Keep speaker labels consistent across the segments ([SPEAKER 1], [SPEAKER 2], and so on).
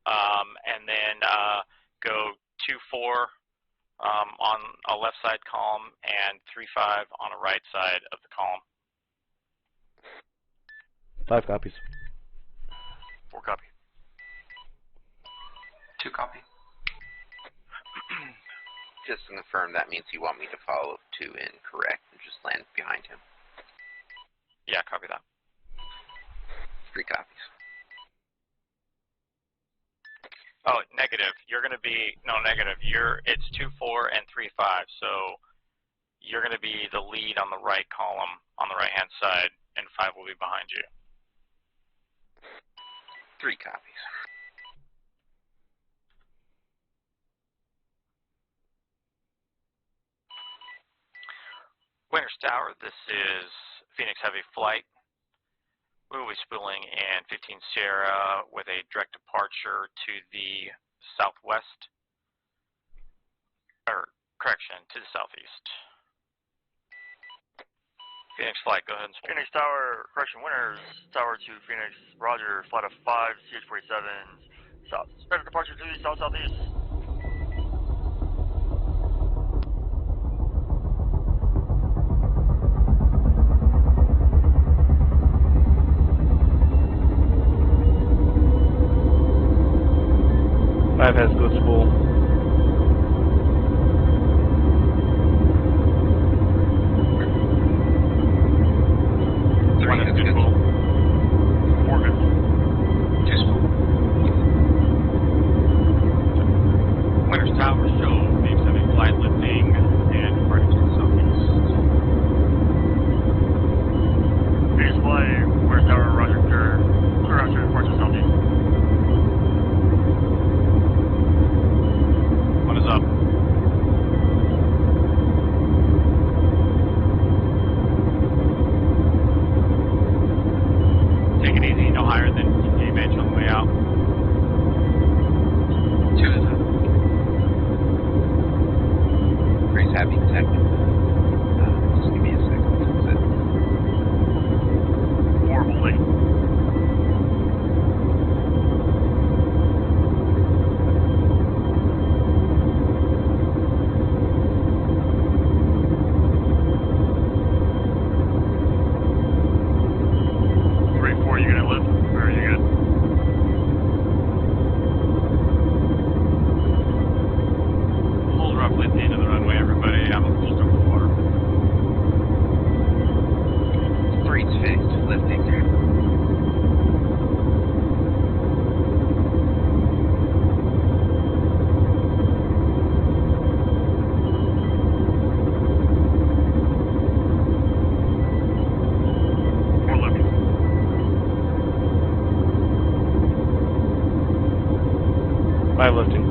[SPEAKER 1] and then go 2-4 on a left side column and 3-5 on a right side of the column.
[SPEAKER 2] 5 copies.
[SPEAKER 3] 4 copy.
[SPEAKER 4] 2 copy.
[SPEAKER 5] Just to confirm, that means you want me to follow 2 in, correct, and just land behind him.
[SPEAKER 1] Yeah, copy that.
[SPEAKER 5] 3 copies.
[SPEAKER 1] Oh, negative. You're going to be, no, negative. It's 2-4 and 3-5. So you're going to be the lead on the right column on the right-hand side, and 5 will be behind you.
[SPEAKER 5] 3 copies.
[SPEAKER 1] Winter's Tower, this is Phoenix Heavy Flight. We will be spooling in 15 Sierra with a direct departure to the southwest, or correction, to the southeast. Phoenix Flight, go ahead and spool.
[SPEAKER 3] Phoenix Tower, correction, Winter's Tower to Phoenix, roger, flight of 5, CH-47, south. Expected departure to the south-southeast.
[SPEAKER 2] Five has good spool.
[SPEAKER 1] 3 has good spool.
[SPEAKER 3] 4 good.
[SPEAKER 4] 2 spool.
[SPEAKER 1] Winter's Tower, show Phoenix Heavy Flight lifting and departing to the southeast.
[SPEAKER 3] Phoenix Flight, Winter's Tower, roger, clear out to departure southeast.
[SPEAKER 1] One is up. Take it easy, no higher than EMH on the way out.
[SPEAKER 4] 2 is up.
[SPEAKER 5] 3's happy connected. Just give me a second. That's it.
[SPEAKER 3] 4 holding. You gonna lift, or are you good?
[SPEAKER 1] Hold roughly at the end of the runway, everybody. I'm just over the water.
[SPEAKER 5] 3's fixed. Lifting.
[SPEAKER 3] Or lifting.
[SPEAKER 2] Five lifting.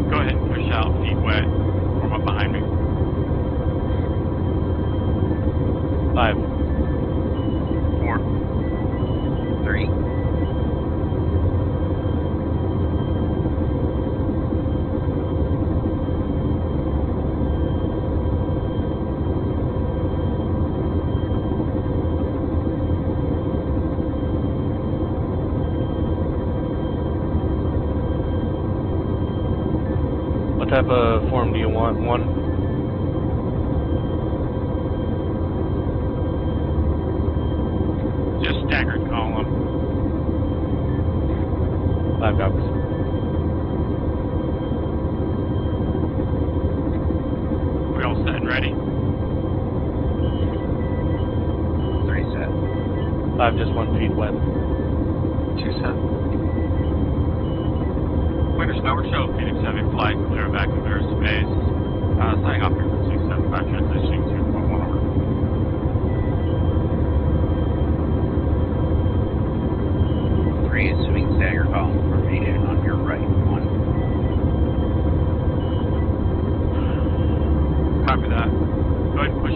[SPEAKER 1] Go ahead and push out, feet wet. Warm up behind me.
[SPEAKER 2] 5.
[SPEAKER 3] 4.
[SPEAKER 5] 3.
[SPEAKER 2] What type of form do you want? 1?
[SPEAKER 1] Just staggered column.
[SPEAKER 2] 5 copies.
[SPEAKER 1] We all set and ready?
[SPEAKER 5] 3 set.
[SPEAKER 2] 5 just 1 feet wet.
[SPEAKER 4] 2 set.
[SPEAKER 1] Winter's Tower, show Phoenix Heavy Flight, clear back of airspace. Signing off frequency 75, transitioning to 2.1 over.
[SPEAKER 5] 3 is swing stagger column formation on your right. 1.
[SPEAKER 1] Copy that. Go ahead and push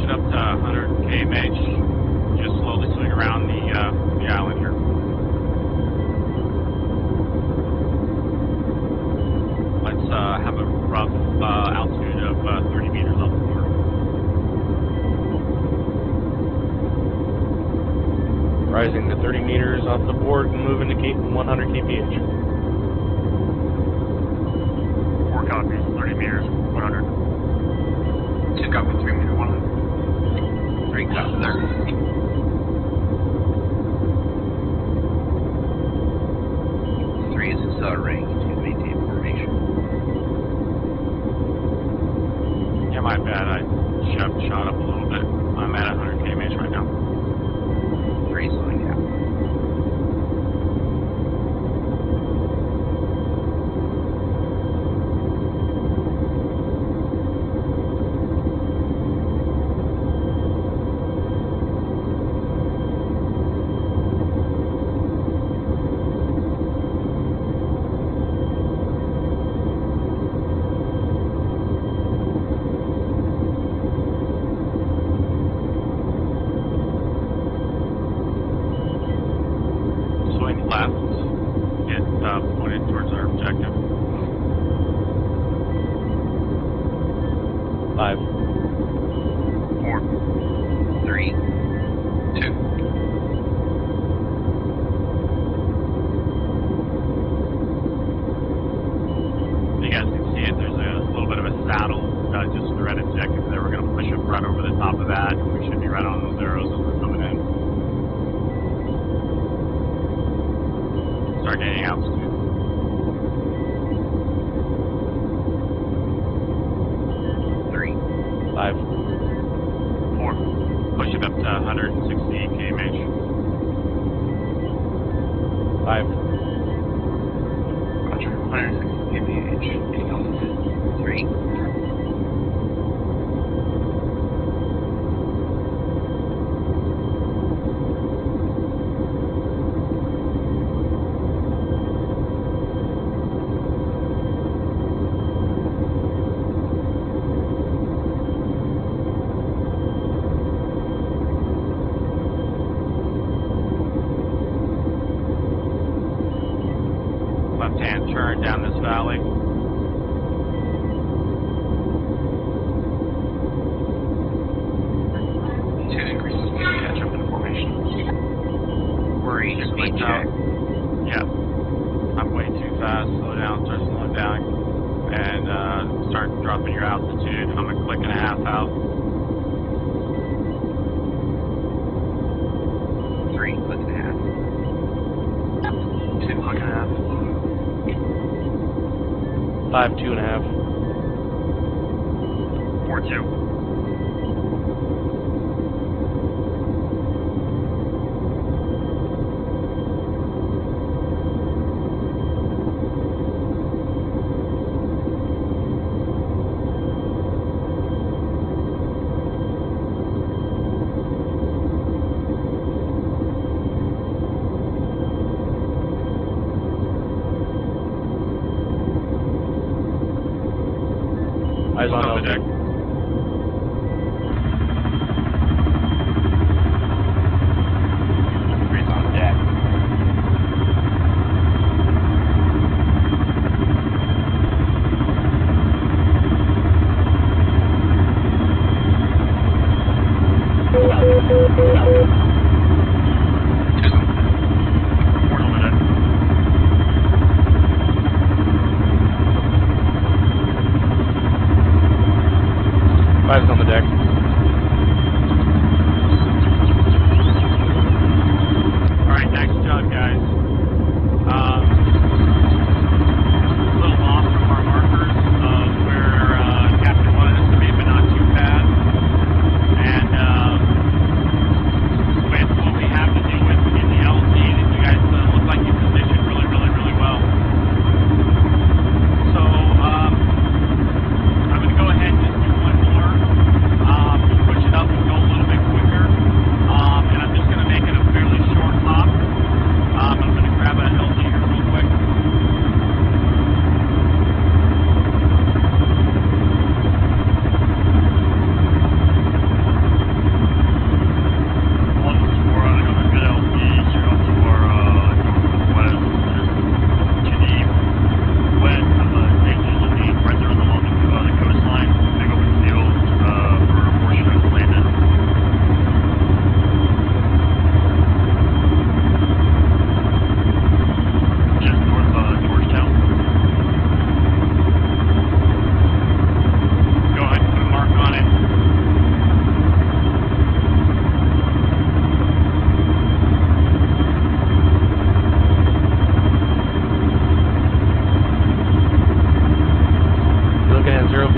[SPEAKER 2] Rising to 30 meters off the board and moving to 100 kph.
[SPEAKER 3] 4 copies, 30 meters, 100.
[SPEAKER 4] 2 copy, 3 meter, 100.
[SPEAKER 5] 3 copies.
[SPEAKER 4] 30.
[SPEAKER 5] Three is accelerating to maintain formation.
[SPEAKER 1] Yeah, my bad. I shot up a little bit. I'm at 100 kmh right now.
[SPEAKER 5] 3 slowing down.
[SPEAKER 1] Swing left. Get pointed towards our objective.
[SPEAKER 2] 5.
[SPEAKER 3] 4.
[SPEAKER 5] 3.
[SPEAKER 4] 2.
[SPEAKER 1] You guys can see it. There's a little bit of a saddle just to the red objective there. We're going to push up right over the top of that. We should be right on those arrows as we're coming in. Start gaining altitude.
[SPEAKER 5] 3.
[SPEAKER 2] 5.
[SPEAKER 3] 4.
[SPEAKER 1] Push it up to 160 kmh.
[SPEAKER 2] 5.
[SPEAKER 4] Roger. 160 kph. Getting altitude.
[SPEAKER 5] 3.
[SPEAKER 1] Left-hand turn down this valley.
[SPEAKER 4] 2 increases speed to catch up in formation.
[SPEAKER 5] Worry,
[SPEAKER 1] Just
[SPEAKER 5] speed
[SPEAKER 1] click
[SPEAKER 5] check.
[SPEAKER 1] out. Yeah. I'm way too fast. Slow down. Start slowing down. And start dropping your altitude. I'm a click and a half out.
[SPEAKER 5] 3, click and a half.
[SPEAKER 4] 2, click and a half.
[SPEAKER 2] 5, 2.5.
[SPEAKER 3] 4, 2.
[SPEAKER 2] Eyes on
[SPEAKER 1] the
[SPEAKER 2] open.
[SPEAKER 1] deck.
[SPEAKER 5] Three's on deck.
[SPEAKER 4] Two's on.
[SPEAKER 3] 4's on the deck.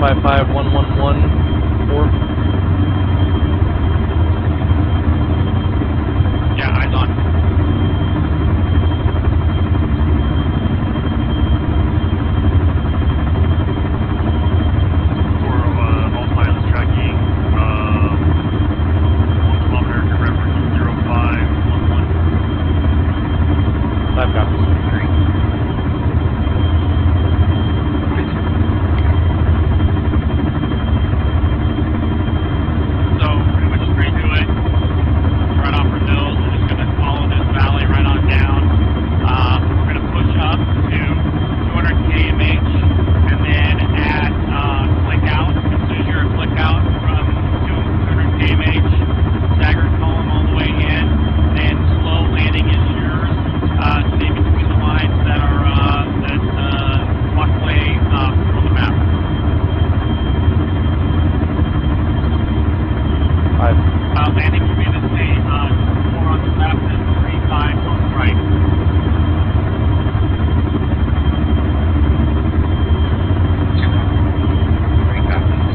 [SPEAKER 2] 55111.
[SPEAKER 1] Yeah, eyes on.
[SPEAKER 3] For all pilots tracking, 1 kilometer to reference 0511.
[SPEAKER 2] 5 copies.
[SPEAKER 1] So pretty much straight to it. Right off our nose. We're just gonna follow this valley right on down. We're gonna push up to 200 kmh, and then at click out. As soon as you're a click out from 200 kmh, staggered column all the way in. Then slow landing is yours. Stay between the lines that are walkway on the map.
[SPEAKER 2] 5.
[SPEAKER 1] Landing will be the same, 4 on the left and 3-5 on the right.
[SPEAKER 5] 3 copies.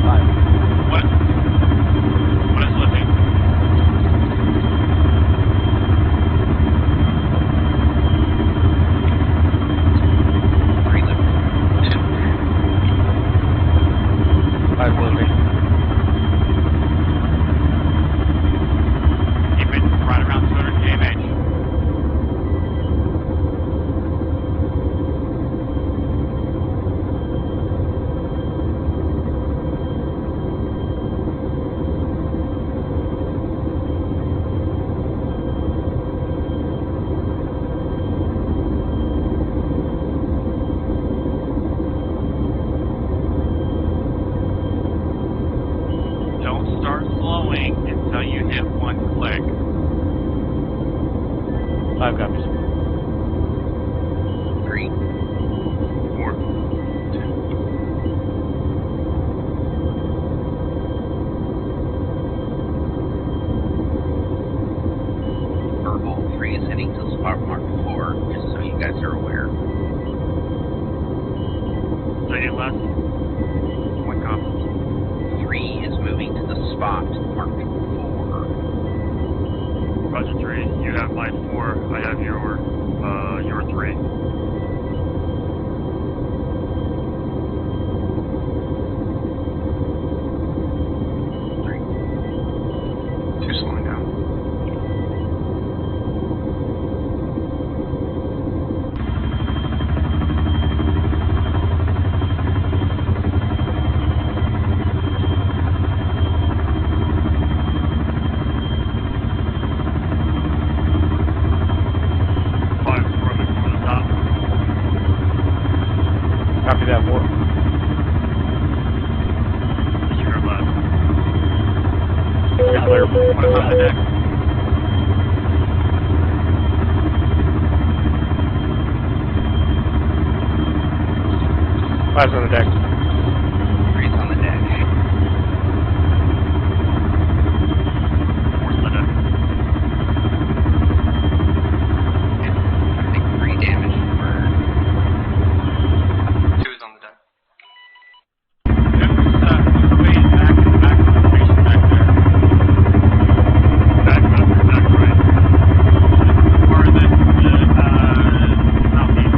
[SPEAKER 2] 5.
[SPEAKER 1] What is lifting?
[SPEAKER 5] Three left. 2.
[SPEAKER 2] 5 living.
[SPEAKER 1] Keep it right around 200 kmh.
[SPEAKER 2] 5 copies.
[SPEAKER 5] 3.
[SPEAKER 3] 4.
[SPEAKER 5] 2. Verbal 3 is heading to spot mark 4, just so you guys are aware.
[SPEAKER 3] Say it less. 1 copy.
[SPEAKER 5] 3 is moving to the spot marked 4.
[SPEAKER 3] Roger 3, you have my 4, I have your 3.
[SPEAKER 4] Two slowing down.
[SPEAKER 2] Copy that, 4.
[SPEAKER 3] Shooter left.
[SPEAKER 2] Clear.
[SPEAKER 1] What is on the deck?
[SPEAKER 2] Five's on the deck.
[SPEAKER 5] 3's on the deck.
[SPEAKER 3] 4's on the deck.
[SPEAKER 5] I think 3 damage for
[SPEAKER 4] Two is on the deck.
[SPEAKER 1] Way back information back there.
[SPEAKER 3] Back left or back right?
[SPEAKER 1] Or the southeast.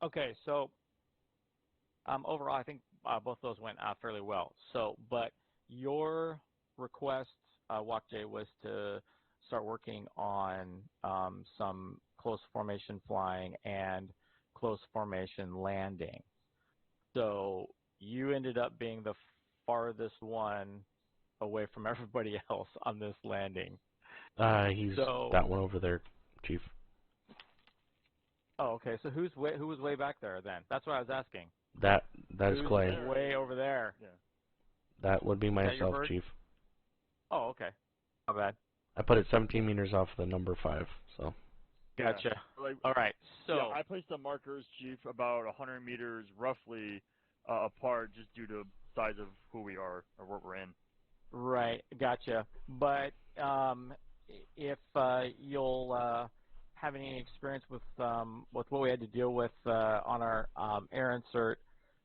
[SPEAKER 6] Okay, so overall, I think both those went fairly well. So, but your request, WalkJ, was to start working on some close formation flying and close formation landing. So you ended up being the farthest one away from everybody else on this landing.
[SPEAKER 2] He's
[SPEAKER 6] So,
[SPEAKER 2] that one over there, Chief.
[SPEAKER 6] oh, okay. So who was way back there then? That's what I was asking.
[SPEAKER 2] That is
[SPEAKER 6] Who's
[SPEAKER 2] Clay.
[SPEAKER 6] way over there?
[SPEAKER 3] Yeah.
[SPEAKER 2] That would be myself,
[SPEAKER 6] bird?
[SPEAKER 2] Chief.
[SPEAKER 6] Oh, okay. Not bad.
[SPEAKER 2] I put it 17 meters off the number 5, so.
[SPEAKER 6] Gotcha.
[SPEAKER 3] Yeah. Like,
[SPEAKER 6] All right. So
[SPEAKER 3] yeah, I placed the markers, Chief, about 100 meters roughly apart, just due to size of who we are or what we're in.
[SPEAKER 6] right, gotcha. But if you'll have any experience with what we had to deal with on our air insert,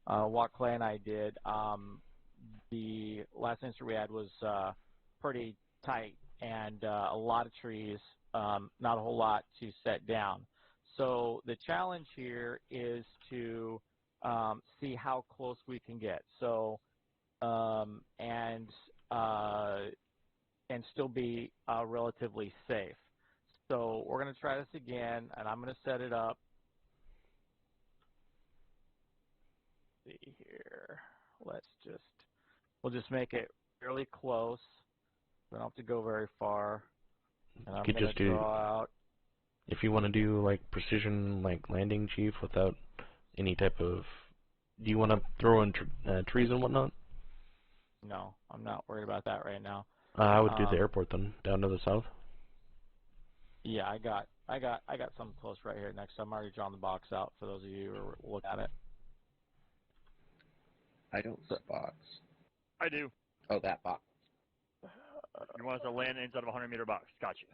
[SPEAKER 6] what Clay and I did, the last insert we had was pretty tight and a lot of trees, not a whole lot to set down. So the challenge here is to see how close we can get. So and still be relatively safe. So we're going to try this again, and I'm going to set it up. Let's see here. We'll just make it fairly close. We don't have to go very far. And I'm going to draw out.
[SPEAKER 2] If you want to do like precision, like landing, Chief, without any type of, do you want to throw in trees and whatnot?
[SPEAKER 6] No, I'm not worried about that right now.
[SPEAKER 2] I would do the airport then, down to the south.
[SPEAKER 6] Yeah, I got something close right here next. I'm already drawing the box out for those of you who are looking at it.
[SPEAKER 5] I don't box.
[SPEAKER 3] I do.
[SPEAKER 5] Oh, that box.
[SPEAKER 3] You want us to land inside of a 100-meter box. Gotcha.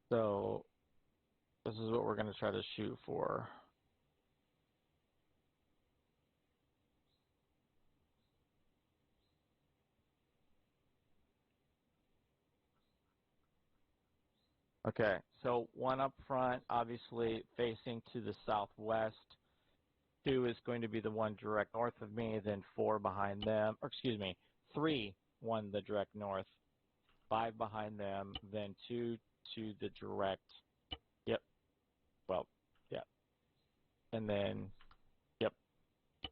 [SPEAKER 6] So this is what we're going to try to shoot for. Okay, so one up front, obviously facing to the southwest. 2 is going to be the one direct north of me, then 4 behind them, or excuse me, 3, 1 the direct north, 5 behind them, then 2 to the direct, yep, well, yep, and then, yep,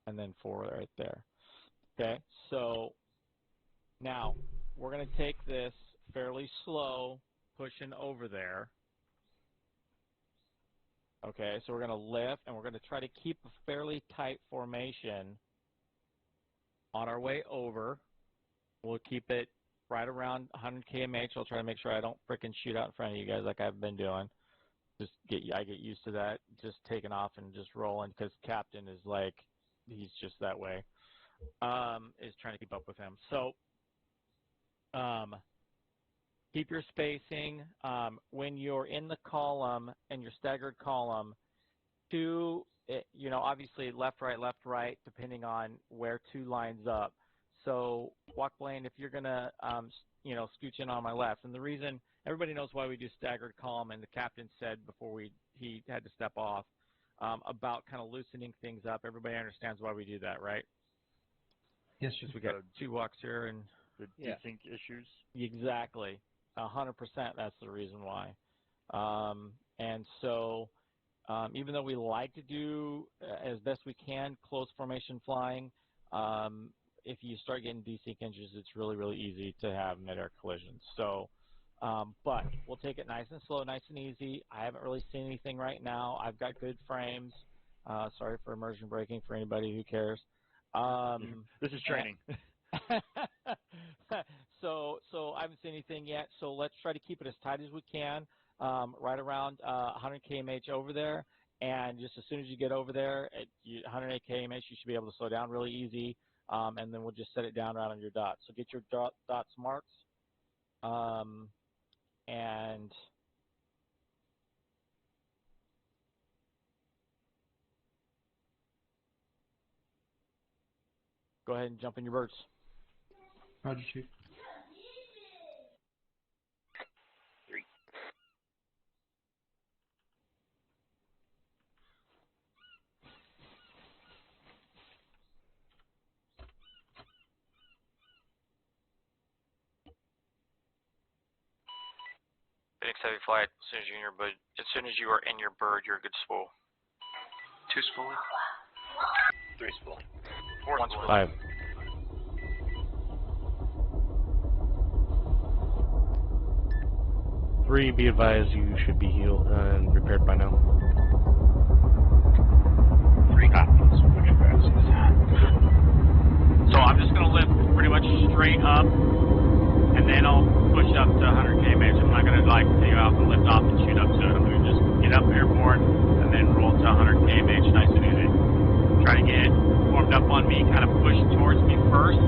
[SPEAKER 6] and then 4 right there. Okay, so now we're going to take this fairly slow, pushing over there. Okay, so we're going to lift, and we're going to try to keep a fairly tight formation on our way over. We'll keep it right around 100 kmh. I'll try to make sure I don't frickin' shoot out in front of you guys like I've been doing. I get used to that, just taking off and just rolling, because Captain is like, he's just that way, is trying to keep up with him. So keep your spacing. When you're in the column and your staggered column, obviously left, right, depending on where 2 lines up. So Walk Blaine, if you're going to, scooch in on my left. And the reason, everybody knows why we do staggered column, and the captain said before he had to step off about kind of loosening things up. Everybody understands why we do that, right?
[SPEAKER 4] Yes,
[SPEAKER 6] Just we got 2 walks here and
[SPEAKER 3] the desync issues.
[SPEAKER 6] Exactly. 100%, that's the reason why. And so even though we like to do as best we can close formation flying, if you start getting desync injuries, it's really, really easy to have mid-air collisions. So, but we'll take it nice and slow, nice and easy. I haven't really seen anything right now. I've got good frames. Sorry for immersion braking for anybody who cares.
[SPEAKER 3] This is training.
[SPEAKER 6] So I haven't seen anything yet. So let's try to keep it as tight as we can, right around 100 kmh over there. And just as soon as you get over there at 108 kmh, you should be able to slow down really easy. And then we'll just set it down right on your dots. So get your dots marked. And go ahead and jump in your birds.
[SPEAKER 4] Roger, Chief.
[SPEAKER 5] 3.
[SPEAKER 1] Phoenix Heavy Flight. As soon as you're in your bird, you're a good spool.
[SPEAKER 5] 2 spooling. 3 spooling.
[SPEAKER 3] 4
[SPEAKER 1] 1
[SPEAKER 3] spooling.
[SPEAKER 2] 5. Three, be advised you should be healed and repaired by now.
[SPEAKER 5] 3 copies. Which fast is that?
[SPEAKER 1] So I'm just going to lift pretty much straight up, and then I'll push up to 100 kmh. I'm not going to like take off and lift off and shoot up to it. I'm going to just get up airborne and then roll to 100 kmh nice and easy. Try to get warmed up on me, kind of push towards me first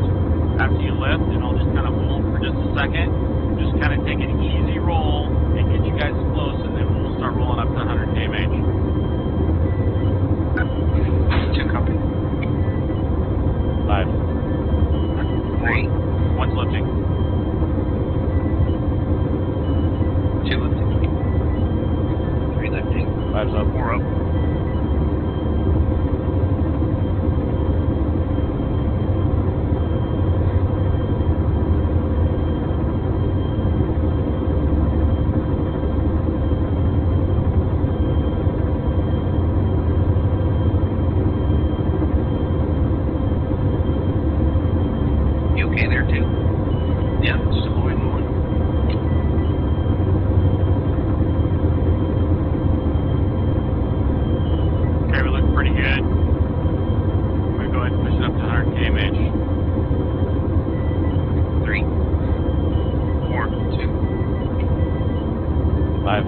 [SPEAKER 1] after you lift, and I'll just kind of hold for just a second. Just kind of take an easy roll and get you guys close, and then we'll start rolling up to 100 kmh.
[SPEAKER 5] 2 copy.
[SPEAKER 2] 5.
[SPEAKER 5] 3.
[SPEAKER 1] 1's lifting.
[SPEAKER 5] 2 lifting. 3 lifting.
[SPEAKER 2] 5's up.
[SPEAKER 3] 4 up.
[SPEAKER 5] You okay there too?
[SPEAKER 3] Yeah, just avoiding 1.
[SPEAKER 1] Okay, we look pretty good. We're going to go ahead and push it up to 100 kmh.
[SPEAKER 5] 3. 4. 2.
[SPEAKER 2] 5.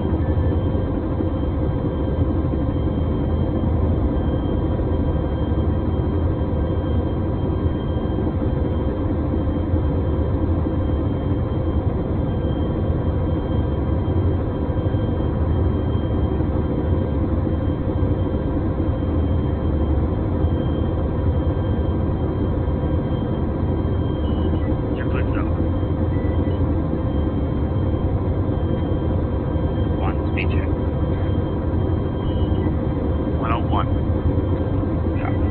[SPEAKER 3] You're clear to go.
[SPEAKER 5] 1. Speed check.
[SPEAKER 1] 101.
[SPEAKER 5] Copy.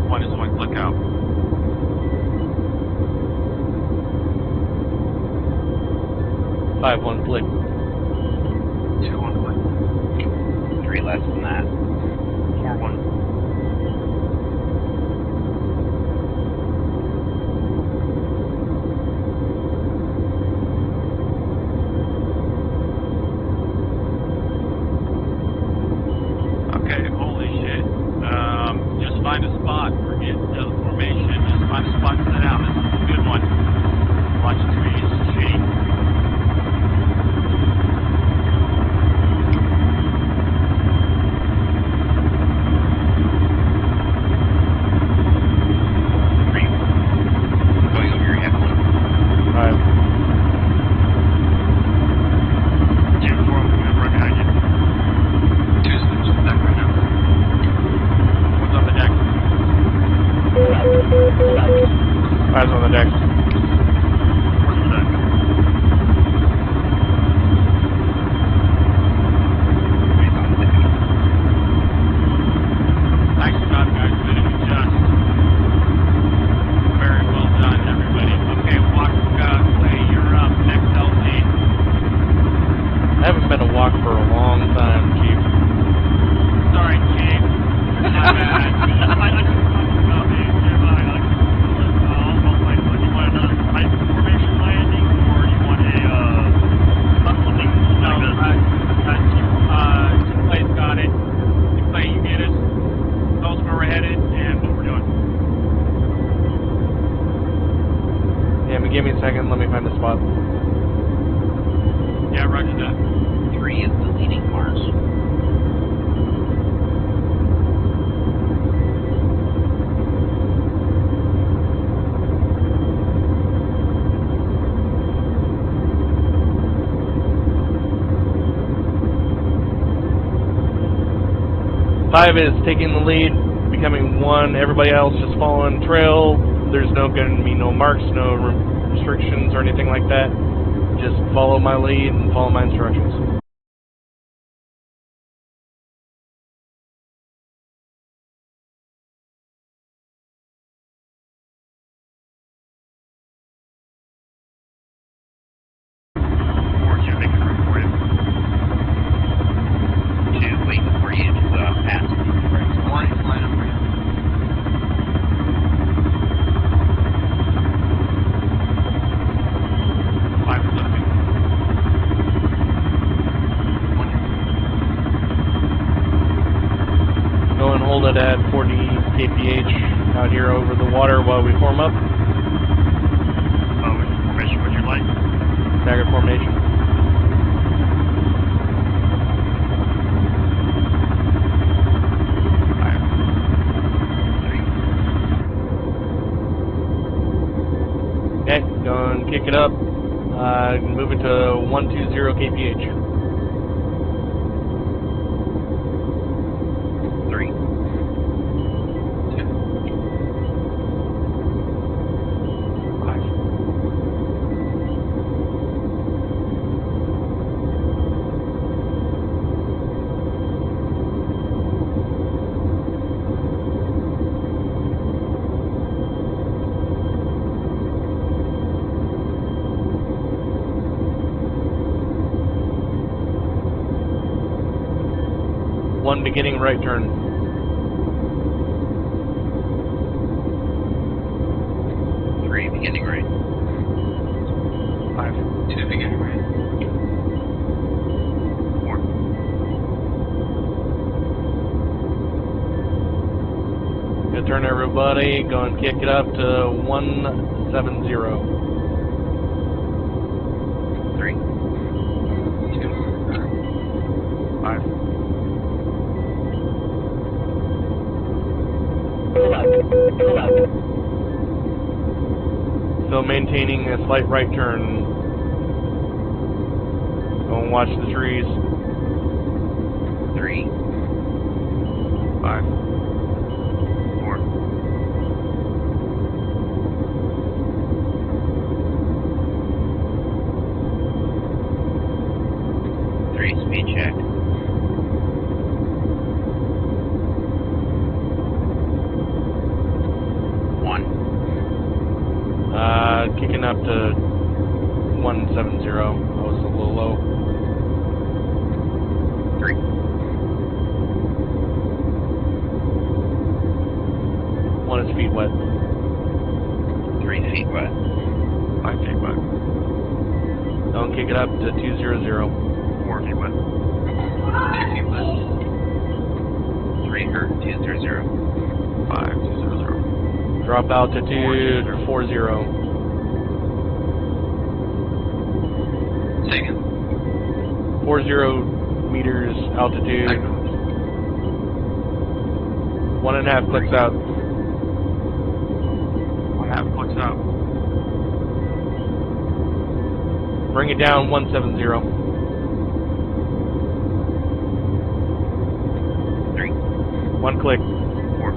[SPEAKER 1] One is 1 click out.
[SPEAKER 2] 5, 1 click.
[SPEAKER 5] 2 on click. 3 less than that.
[SPEAKER 3] 4 1.
[SPEAKER 1] Okay, holy shit. Just find a spot. Forget the formation. Just find a spot to sit down. This is a good one. Watch the trees shake.
[SPEAKER 5] Three. Going over your head. 1.
[SPEAKER 2] 5.
[SPEAKER 3] 2 4 moving right behind you.
[SPEAKER 5] 2's losing back right now.
[SPEAKER 1] One's on the deck.
[SPEAKER 2] 5's on the deck.
[SPEAKER 3] 4's on deck.
[SPEAKER 5] Three's on the deck.
[SPEAKER 1] Nice job, guys. Finishing just. Very well done, everybody. Okay, walk, Clay, you're up. Next LZ.
[SPEAKER 2] I haven't been a walk for a long time, Chief.
[SPEAKER 1] Sorry, Chief. My bad.
[SPEAKER 3] I know you're talking about the do you want another type of formation landing, or do you want a something
[SPEAKER 1] No,
[SPEAKER 3] like this?
[SPEAKER 1] Clay's got it. Clay, you get us. Tell us where we're headed and what we're doing.
[SPEAKER 2] Yeah, but give me a second. Let me find the spot.
[SPEAKER 1] Yeah, roger that.
[SPEAKER 5] 3 is the leading Mars.
[SPEAKER 2] 5 is taking the lead, becoming 1. Everybody else just following trail. there's no going to be no marks, no restrictions or anything like that. Just follow my lead and follow my instructions.
[SPEAKER 3] Making room for you.
[SPEAKER 5] 2, waiting for you to pass. Right. 1 is line up for you.
[SPEAKER 2] Go and hold it at 40 kph out here over the water while we form up.
[SPEAKER 3] Which formation would you like?
[SPEAKER 2] Stagger formation. Okay, go and kick it up. Move it to 120 kph.
[SPEAKER 5] 3, 2, 5.
[SPEAKER 2] One beginning right turn.
[SPEAKER 5] 3, beginning right. 5, 2, beginning right. 4.
[SPEAKER 2] Good turn, everybody. Go and kick it up to 170.
[SPEAKER 5] 3, 2, 5.
[SPEAKER 2] Still maintaining a slight right turn. Go and watch the trees.
[SPEAKER 5] 3, 5, 4. 3, speed check. 1.
[SPEAKER 2] Kicking up to 170. That was a little low.
[SPEAKER 5] 3.
[SPEAKER 2] 1 is feet wet.
[SPEAKER 5] 3 feet wet.
[SPEAKER 3] 5 feet wet.
[SPEAKER 2] Don't kick it up to 200.
[SPEAKER 3] 4 feet wet.
[SPEAKER 5] 2 feet wet. 3 or 200.
[SPEAKER 3] 5, 200.
[SPEAKER 2] Drop altitude 40.
[SPEAKER 5] Second.
[SPEAKER 2] 40 meters altitude. 1.5 clicks out.
[SPEAKER 3] 1/2 clicks out.
[SPEAKER 2] Bring it down 170.
[SPEAKER 5] 3,
[SPEAKER 2] 1 click.
[SPEAKER 5] 4.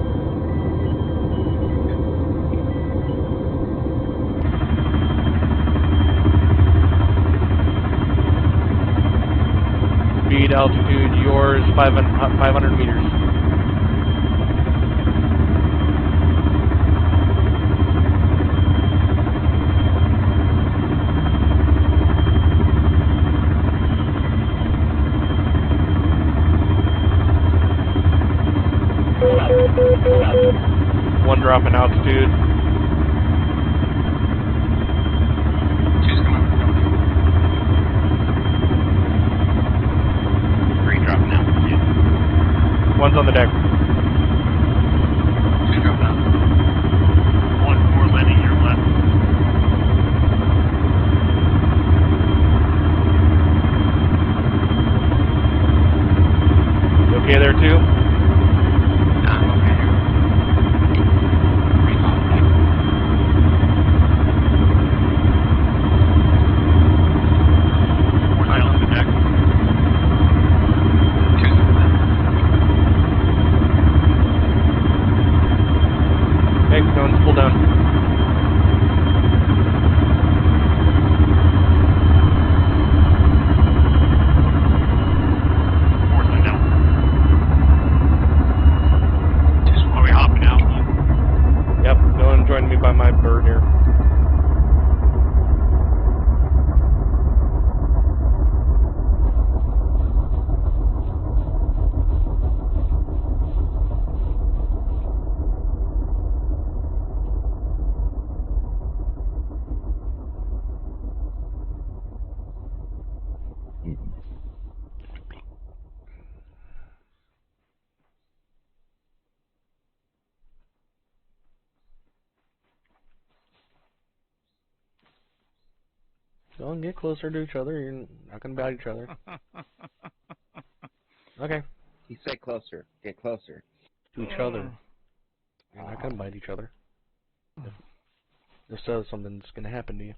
[SPEAKER 2] Speed, altitude, yours, 500 meters. One drop in altitude.
[SPEAKER 5] 2's coming. 3 dropping altitude.
[SPEAKER 2] 1's on the deck.
[SPEAKER 5] 2 dropping altitude.
[SPEAKER 3] 1, 4 landing your left.
[SPEAKER 2] You okay there too?
[SPEAKER 5] I'm okay. 3's on the deck.
[SPEAKER 3] 4 down on the deck.
[SPEAKER 5] 2's on the deck.
[SPEAKER 2] Okay, go and pull down. Don't get closer to each other. You're not gonna bite each other. Okay.
[SPEAKER 5] He said closer. Get closer.
[SPEAKER 2] To each other. You're not gonna bite each other. If so, something's gonna happen to you.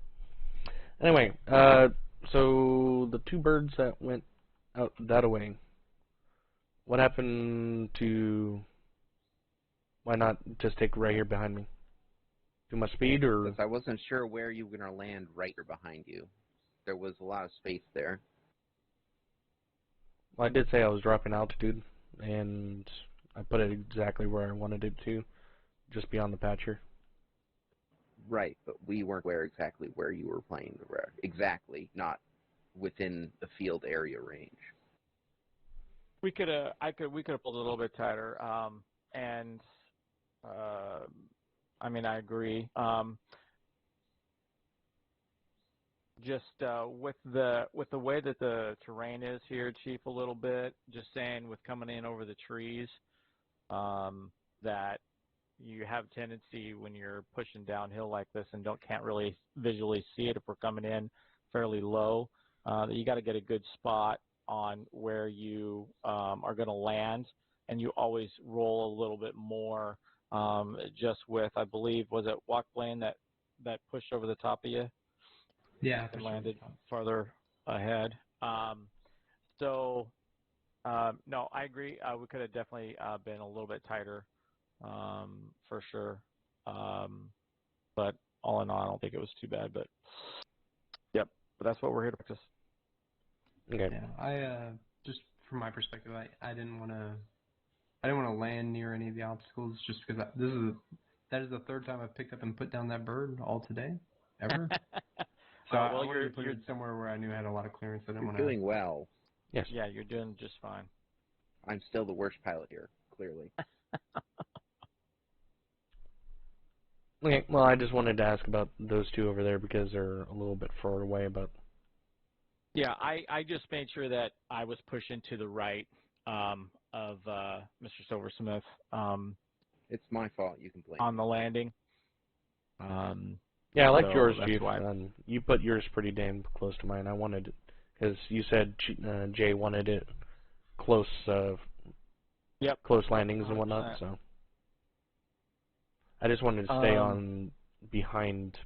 [SPEAKER 2] Anyway, so the two birds that went out that way. What happened to? Why not just take right here behind me? Too much speed, or?
[SPEAKER 5] Because I wasn't sure where you were going to land right here behind you. There was a lot of space there.
[SPEAKER 2] Well, I did say I was dropping altitude, and I put it exactly where I wanted it to, just beyond the patch here.
[SPEAKER 5] Right, but we weren't aware exactly where you were playing the road. Exactly, not within the field area range.
[SPEAKER 6] We could have pulled it a little bit tighter, and I mean, I agree. Just with the way that the terrain is here, Chief, a little bit. Just saying, with coming in over the trees, that you have a tendency when you're pushing downhill like this and can't really visually see it if we're coming in fairly low. That you got to get a good spot on where you are going to land, and you always roll a little bit more. Just with, I believe, was it Walk Blaine that pushed over the top of you?
[SPEAKER 4] Yeah.
[SPEAKER 6] And landed farther ahead. No, I agree. We could have definitely been a little bit tighter, for sure. But all in all, I don't think it was too bad. But yep, but that's what we're here to practice.
[SPEAKER 2] Okay.
[SPEAKER 4] Yeah, I just from my perspective, I didn't want to land near any of the obstacles just because that is the third time I've picked up and put down that bird all today, ever. So I wanted to put it somewhere where I knew I had a lot of clearance. I didn't want to.
[SPEAKER 5] You're doing well.
[SPEAKER 2] Yes.
[SPEAKER 6] Yeah, you're doing just fine.
[SPEAKER 5] I'm still the worst pilot here, clearly.
[SPEAKER 2] Okay, well, I just wanted to ask about those two over there because they're a little bit far away, but...
[SPEAKER 6] Yeah, I just made sure that I was pushing to the right of Mr. Silversmith.
[SPEAKER 5] It's my fault. You can blame
[SPEAKER 6] on
[SPEAKER 5] me.
[SPEAKER 6] the landing.
[SPEAKER 2] Yeah, I like yours,
[SPEAKER 6] that's
[SPEAKER 2] Chief.
[SPEAKER 6] why.
[SPEAKER 2] You put yours pretty damn close to mine. I wanted it, because you said Jay wanted it close, close landings 100%. And whatnot, so... I just wanted to stay on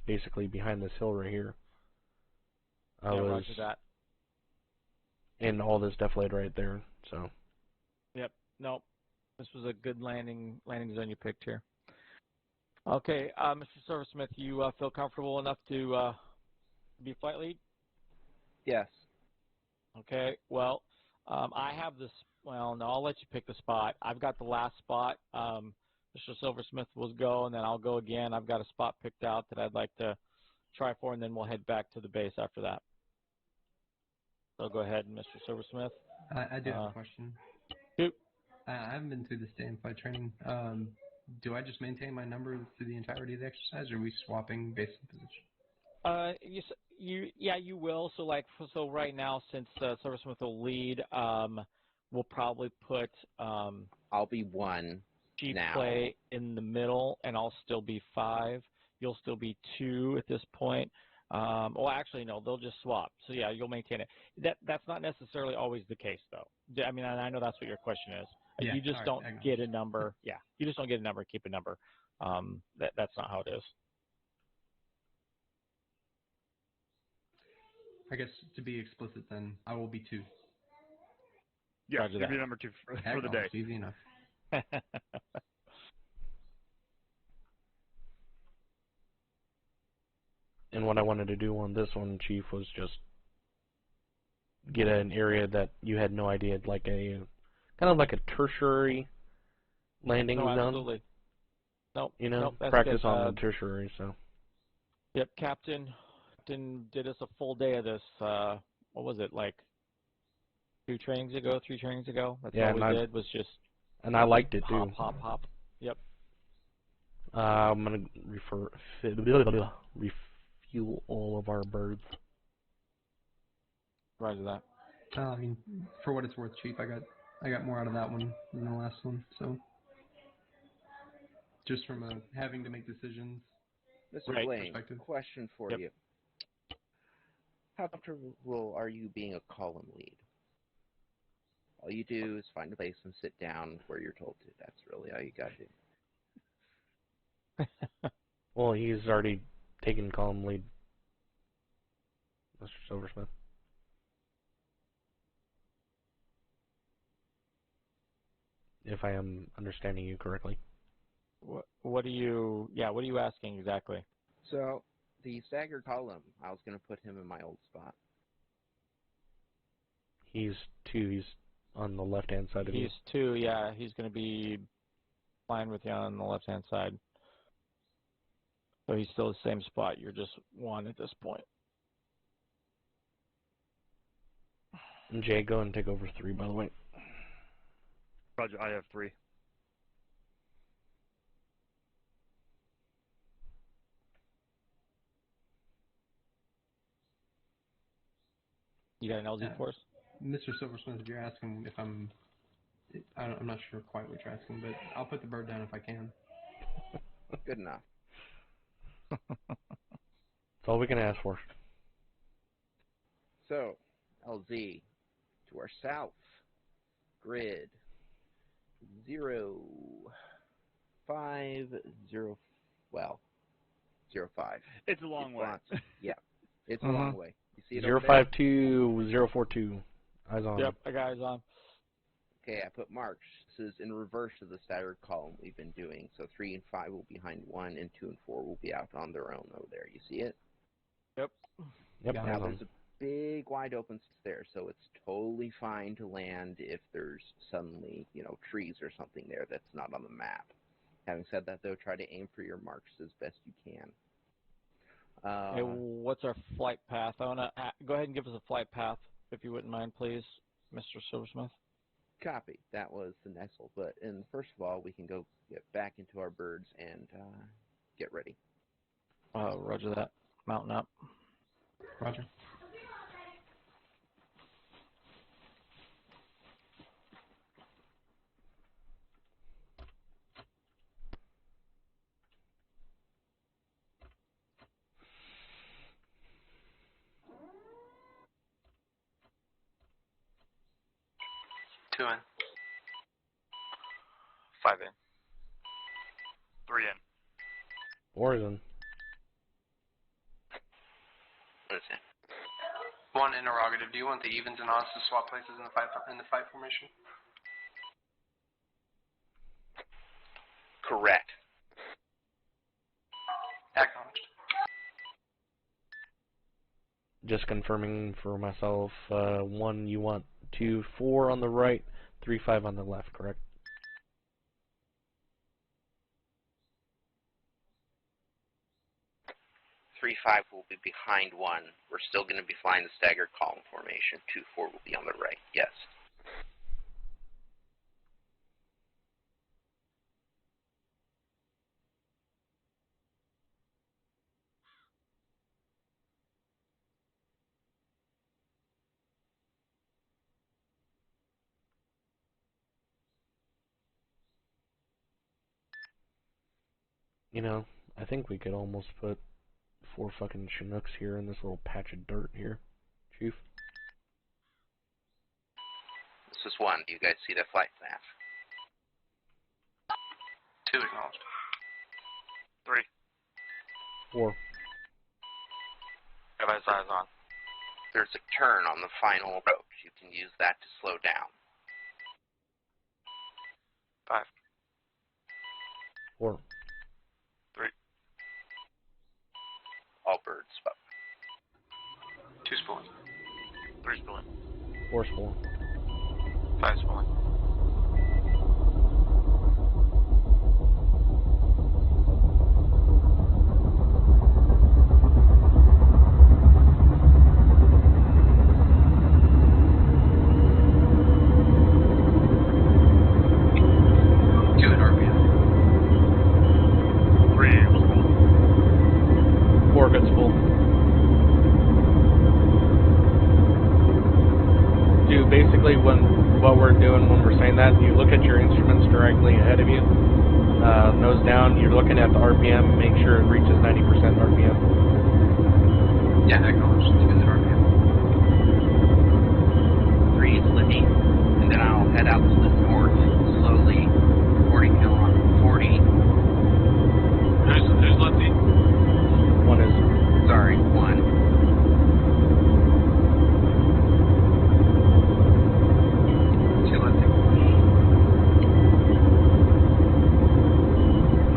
[SPEAKER 2] basically behind this hill right here. I was
[SPEAKER 6] roger that.
[SPEAKER 2] in all this defilade right there, so.
[SPEAKER 6] Yep, nope. This was a good landing zone you picked here. Okay, Mr. Silversmith, you feel comfortable enough to be flight lead?
[SPEAKER 5] Yes.
[SPEAKER 6] Okay, well, I have this, well, no, I'll let you pick the spot. I've got the last spot. Mr. Silversmith will go, and then I'll go again. I've got a spot picked out that I'd like to try for, and then we'll head back to the base after that. So go ahead, Mr. Silversmith.
[SPEAKER 4] I do have a question.
[SPEAKER 6] Shoot.
[SPEAKER 4] I haven't been through the stay and flight training. Do I just maintain my number through the entirety of the exercise, or are we swapping base and position?
[SPEAKER 6] You will. So right now, since Silversmith will lead, we'll probably put
[SPEAKER 5] I'll be 1
[SPEAKER 6] Chief
[SPEAKER 5] now.
[SPEAKER 6] play in the middle, and I'll still be 5. You'll still be 2 at this point. Well, actually, no, they'll just swap. So yeah, you'll maintain it. That's not necessarily always the case, though. I mean, I know that's what your question is.
[SPEAKER 4] Yeah,
[SPEAKER 6] you just don't get a number. Yeah, you just don't get a number. Keep a number. That's not how it is.
[SPEAKER 4] I guess to be explicit, then I will be 2.
[SPEAKER 3] Yeah, you'll be number 2 for the day.
[SPEAKER 4] Easy enough.
[SPEAKER 2] And what I wanted to do on this one, Chief, was just get an area that you had no idea, like a kind of like a tertiary landing zone.
[SPEAKER 6] Absolutely. Nope.
[SPEAKER 2] You know,
[SPEAKER 6] nope,
[SPEAKER 2] practice
[SPEAKER 6] good.
[SPEAKER 2] on the tertiary. So.
[SPEAKER 6] Yep, Captain did us a full day of this. What was it, like 3 trainings ago? That's all we did was just.
[SPEAKER 2] And I liked it too.
[SPEAKER 6] Hop. Yep.
[SPEAKER 2] I'm gonna refuel all of our birds.
[SPEAKER 6] Roger that.
[SPEAKER 4] I mean, for what it's worth, Chief, I got more out of that one than the last one. So, just from having to make decisions.
[SPEAKER 5] Mr.
[SPEAKER 6] Right.
[SPEAKER 5] Blaine,
[SPEAKER 4] Perspective.
[SPEAKER 5] question for
[SPEAKER 6] Yep.
[SPEAKER 5] you. How comfortable are you being a column lead? All you do is find a place and sit down where you're told to. That's really all you got to do.
[SPEAKER 2] Well, he's already taken column lead, Mr. Silversmith. If I am understanding you correctly.
[SPEAKER 6] What are you asking exactly?
[SPEAKER 5] So, the staggered column, I was going to put him in my old spot.
[SPEAKER 2] He's 2. He's on the left-hand side of you.
[SPEAKER 6] He's 2, yeah. He's going to be fine with you on the left-hand side. So he's still the same spot. You're just 1 at this point.
[SPEAKER 2] And Jay, go and take over 3, by the way.
[SPEAKER 3] Roger, I have 3.
[SPEAKER 6] You got an LZ force?
[SPEAKER 4] Mr. Silversmith, if you're asking if I'm not sure quite what you're asking, but I'll put the bird down if I can.
[SPEAKER 5] Good enough.
[SPEAKER 2] That's all we can ask for.
[SPEAKER 5] So, LZ, to our south, grid 0, 5, 0, well, 0, 5.
[SPEAKER 3] It's a long way.
[SPEAKER 5] Yeah, it's a long way. You see it
[SPEAKER 2] 052 042. Eyes on.
[SPEAKER 6] Yep, I got eyes on.
[SPEAKER 5] Okay, I put marks. This is in reverse of the staggered column we've been doing. So 3 and 5 will be behind 1, and 2 and 4 will be out on their own over there. You see it?
[SPEAKER 6] Yep.
[SPEAKER 2] Yep,
[SPEAKER 4] Yeah.
[SPEAKER 2] eyes
[SPEAKER 5] Now
[SPEAKER 2] on.
[SPEAKER 5] there's a big wide open space there, so it's totally fine to land if there's suddenly, trees or something there that's not on the map. Having said that, though, try to aim for your marks as best you can.
[SPEAKER 6] Hey, what's our flight path? I want to go ahead and give us a flight path, if you wouldn't mind, please, Mr. Silversmith.
[SPEAKER 5] Copy. That was the next one. But first of all, we can go get back into our birds and get ready.
[SPEAKER 6] Roger that. Mountain up.
[SPEAKER 4] Roger.
[SPEAKER 3] Two in.
[SPEAKER 1] 5 in.
[SPEAKER 3] 3 in.
[SPEAKER 2] 4 is in.
[SPEAKER 3] What is it?
[SPEAKER 7] One interrogative. Do you want the evens and odds to swap places in the fight formation?
[SPEAKER 5] Correct.
[SPEAKER 7] Acknowledged.
[SPEAKER 2] Just confirming for myself, 1 you want 2, 4 on the right, 3, 5 on the left, correct?
[SPEAKER 5] Three, 5 will be behind 1. We're still going to be flying the staggered column formation. 2, 4 will be on the right. Yes.
[SPEAKER 2] I think we could almost put 4 fucking Chinooks here in this little patch of dirt here, Chief.
[SPEAKER 5] This is 1. Do you guys see the flight path?
[SPEAKER 7] 2 acknowledged.
[SPEAKER 3] 3.
[SPEAKER 2] 4.
[SPEAKER 1] Have his eyes on.
[SPEAKER 5] There's a turn on the final approach. You can use that to slow down.
[SPEAKER 1] 5.
[SPEAKER 2] 4.
[SPEAKER 1] 3.
[SPEAKER 5] All birds spoke.
[SPEAKER 7] 2 spooling.
[SPEAKER 1] 3 spooling.
[SPEAKER 2] 4 spool.
[SPEAKER 1] 5 spooling.
[SPEAKER 2] basically what we're doing when we're saying that, you look at your instruments directly ahead of you, nose down, you're looking at the RPM, make sure it reaches 90% RPM.
[SPEAKER 7] Yeah, acknowledge. It's good at RPM.
[SPEAKER 5] 3 is lifting, and then I'll head out to the north slowly, 40
[SPEAKER 7] Who's lifting?
[SPEAKER 2] 1 is.
[SPEAKER 5] Sorry, 1.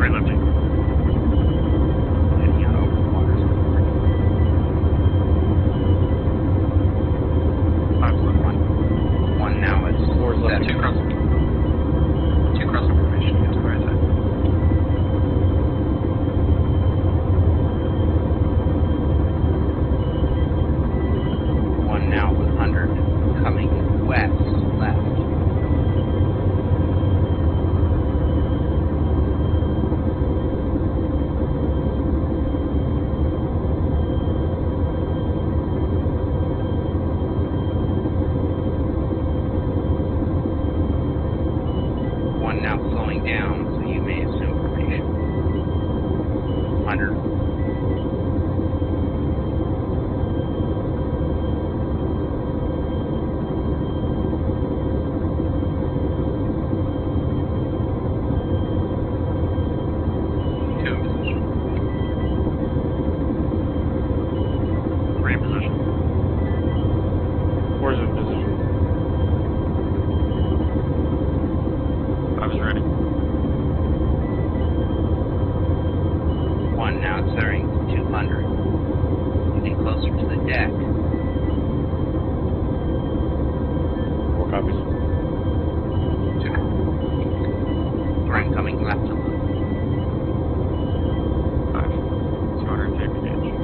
[SPEAKER 3] Lifting.
[SPEAKER 5] Heading out over the waters.
[SPEAKER 7] 5's lifting.
[SPEAKER 5] 1 now is
[SPEAKER 2] 4 is left.
[SPEAKER 5] 7.
[SPEAKER 7] 2 cross information. Get to the right side.
[SPEAKER 5] 1 now, 100. Coming west, left. 1 now slowing down, so you may assume formation. 100.
[SPEAKER 7] 2 in position.
[SPEAKER 3] 3 in position.
[SPEAKER 2] 4 is in position.
[SPEAKER 3] 5 is ready.
[SPEAKER 5] 1 now accelerating to 200. Getting closer to the deck.
[SPEAKER 2] 4 copies.
[SPEAKER 7] 2.
[SPEAKER 5] 3 coming left to loop.
[SPEAKER 3] 5. 250 gauge.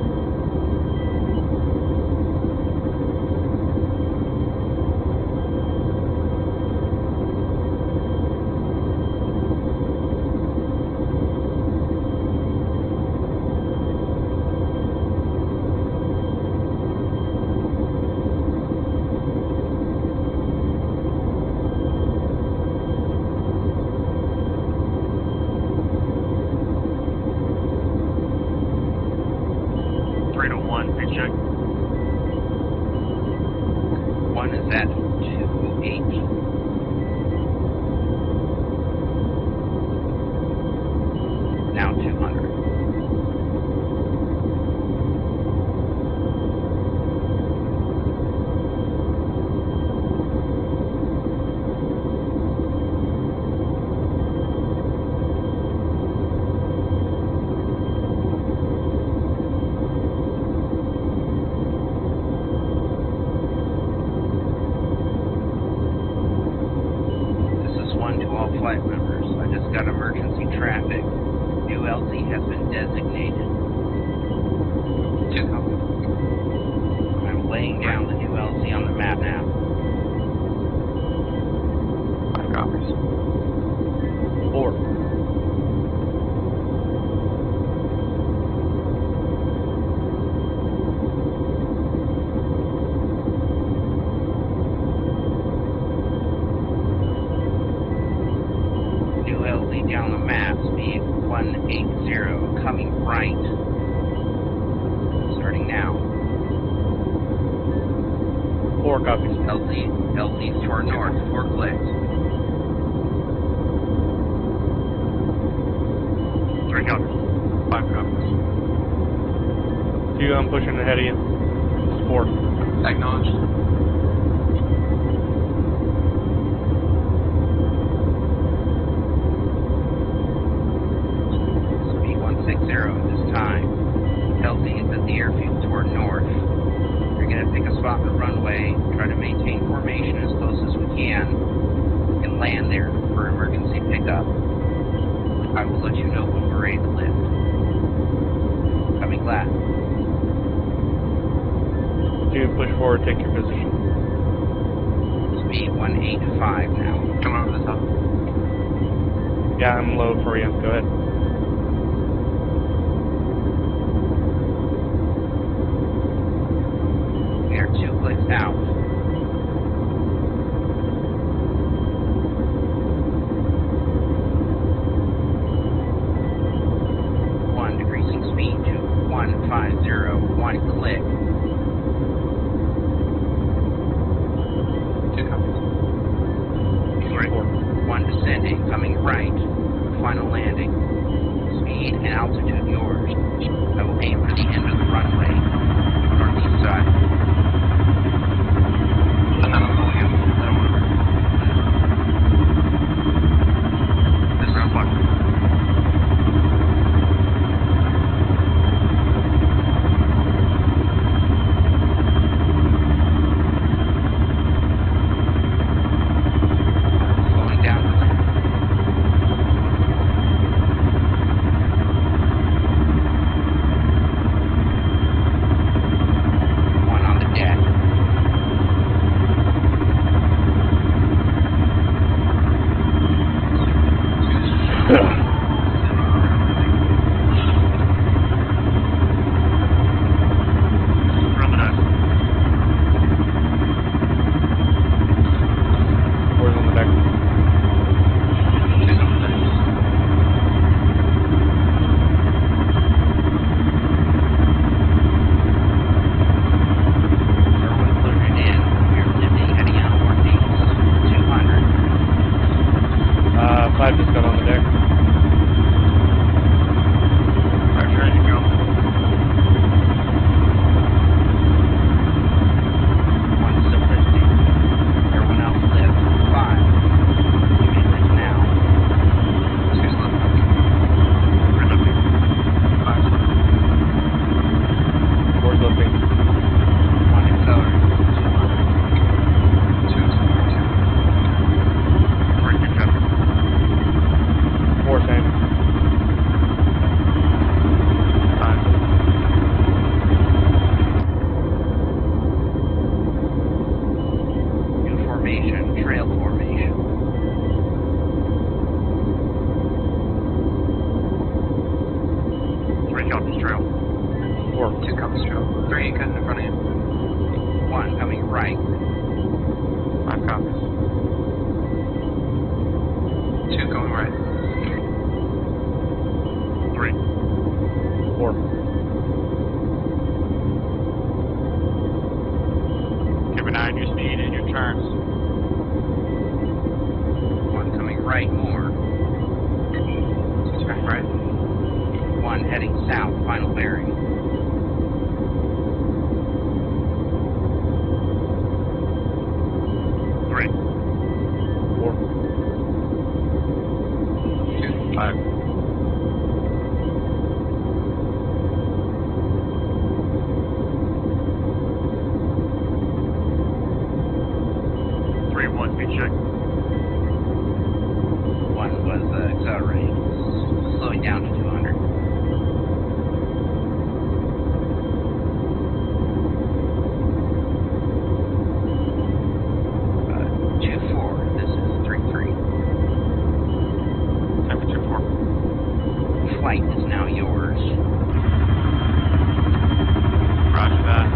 [SPEAKER 3] Check.
[SPEAKER 5] 1 is at 208. Now 200. 1 to all flight members. I just got emergency traffic. New LZ has been designated.
[SPEAKER 7] 2 copy.
[SPEAKER 5] I'm laying down the new LZ on the map now.
[SPEAKER 3] 5 copies.
[SPEAKER 2] 4.
[SPEAKER 5] New LZ down the map, speed 180, coming right. Starting now.
[SPEAKER 2] 4 copies.
[SPEAKER 5] LZ toward north, 4 clicks.
[SPEAKER 3] 3 copies. 5 copies.
[SPEAKER 2] 2, I'm pushing ahead of you. 4.
[SPEAKER 7] Acknowledged.
[SPEAKER 5] Speed 160 at this time. LZ is at the airfield toward north. We're going to pick a spot on the runway, try to maintain formation as close as we can, and land there for emergency pickup. I will let you know when we're ready to lift. Coming left.
[SPEAKER 2] 2, push forward, take your position.
[SPEAKER 5] Speed 185 now.
[SPEAKER 7] Come over the top.
[SPEAKER 2] Yeah, I'm low for you. Go ahead.
[SPEAKER 5] We are 2 clicks out. landing. Speed and altitude yours. I will aim for the end of the runway, northeast side.
[SPEAKER 7] And then I'll go in. I don't want to. This round block.
[SPEAKER 5] Slowing down to land. One on the deck.
[SPEAKER 3] Run the dice.
[SPEAKER 2] Four's on the deck.
[SPEAKER 7] Two's on the dice.
[SPEAKER 5] Everyone clearing in. We're lifting, heading out northeast. 200.
[SPEAKER 2] 5 just got on the deck.
[SPEAKER 3] Alright, ready to go.
[SPEAKER 5] One still lifting. Everyone else lift. 5. You may lift now.
[SPEAKER 7] Two's left.
[SPEAKER 3] We're lifting.
[SPEAKER 7] 5's left.
[SPEAKER 2] 4's lifting.
[SPEAKER 5] One accelerator. 200.
[SPEAKER 7] 2's left.
[SPEAKER 3] 3 good job.
[SPEAKER 2] 4 same.
[SPEAKER 3] 5.
[SPEAKER 5] New formation. Trail formation.
[SPEAKER 3] Three copies trail.
[SPEAKER 2] 4.
[SPEAKER 7] 2 comes trail. 3 cutting in front of you.
[SPEAKER 5] 1 coming right.
[SPEAKER 3] 5 copies.
[SPEAKER 7] 2 going right.
[SPEAKER 3] 3.
[SPEAKER 2] 4.
[SPEAKER 1] Keep an eye on your speed and your turns.
[SPEAKER 5] 1 coming right more.
[SPEAKER 7] 2's going right.
[SPEAKER 5] 1 heading south. Final bearing.
[SPEAKER 3] 3.
[SPEAKER 2] 4.
[SPEAKER 7] 2.
[SPEAKER 3] 5. 3 1 speed check.
[SPEAKER 5] 1 was accelerating. Slowing down to 200. Two four. This is 3-3.
[SPEAKER 3] Temperature 4.
[SPEAKER 5] Flight is now yours.
[SPEAKER 1] Roger that.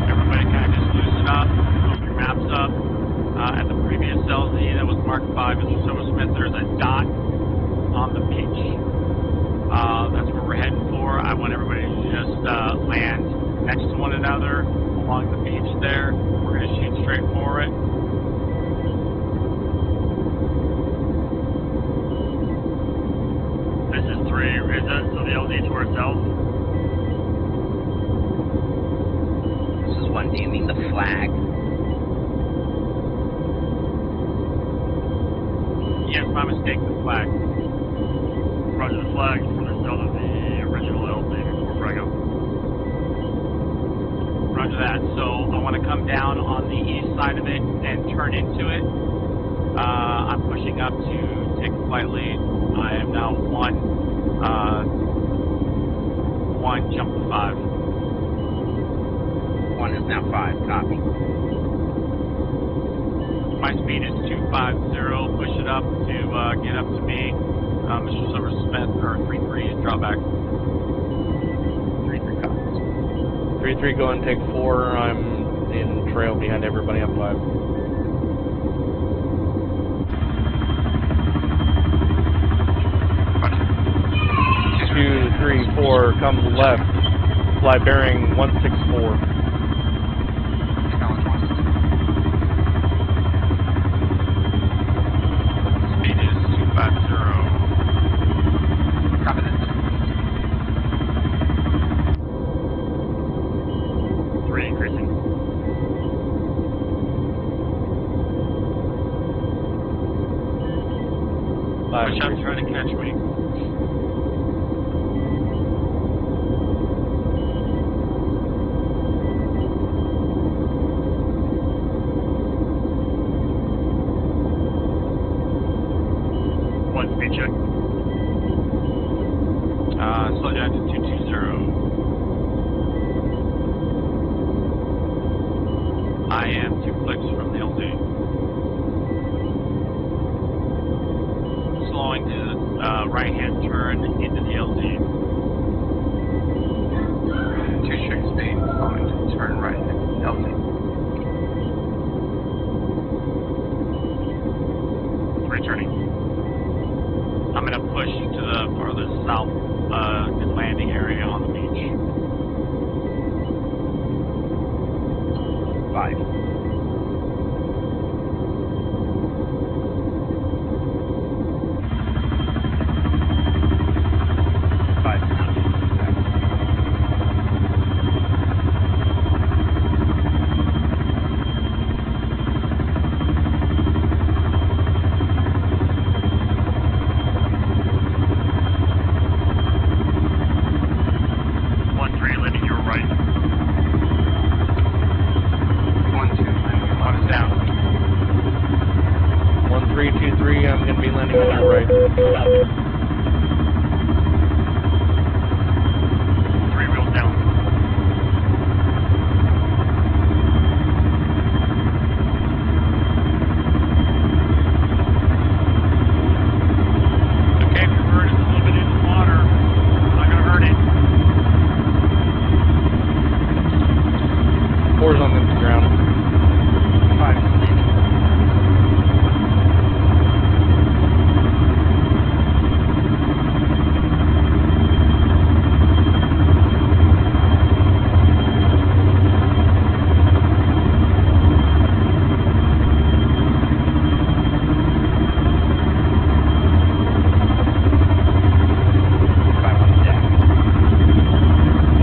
[SPEAKER 1] Everybody kind of just loosen up, open your maps up. At the previous LZ that was marked by Mr. Silversmith, there's a dot on the beach. That's where we're heading for. I want everybody to just land next to one another along the beach there. We're going to shoot straight for it.
[SPEAKER 3] This is 3. Is that so the LZ to our south?
[SPEAKER 5] This is 1. Do you mean the flag?
[SPEAKER 1] Yes, my mistake, the flag.
[SPEAKER 3] Roger, the flag further south of the original LZ before Frago.
[SPEAKER 1] Roger that. So I want to come down on the east side of it and turn into it. I'm pushing up to take a flight lead. I am now 1 jump to 5.
[SPEAKER 5] 1 is now 5. Copy.
[SPEAKER 1] My speed is 250. Push it up to get up to me. Mr. Silversmith, or 3-3 is drawback.
[SPEAKER 5] 3-3 copies.
[SPEAKER 2] 3-3 go and take 4. I'm in trail behind everybody on 5. 2, 3, 4, come left. Fly bearing 164.
[SPEAKER 7] Acknowledge 164.
[SPEAKER 1] Speed is 250.
[SPEAKER 2] Last
[SPEAKER 1] Push up,
[SPEAKER 2] three.
[SPEAKER 1] try to catch me.
[SPEAKER 3] One speed check.
[SPEAKER 1] Slow down to 220. I am 2 clicks from the LZ. Slowing to the right-hand turn into the LZ.
[SPEAKER 7] 2 strict speed, going to turn right, healthy.
[SPEAKER 1] 3 turning. I'm going to push to the farthest south landing area on the beach.
[SPEAKER 5] 5. 5.
[SPEAKER 3] One three, landing your right.
[SPEAKER 7] 1, 2, landing
[SPEAKER 1] One is down.
[SPEAKER 2] 1323. I'm gonna be landing on your right.
[SPEAKER 3] 3 wheels down.
[SPEAKER 1] Okay, if your bird is a little bit in the water, I'm not going to hurt it.
[SPEAKER 2] 4's on the ground.
[SPEAKER 5] 5 is landing.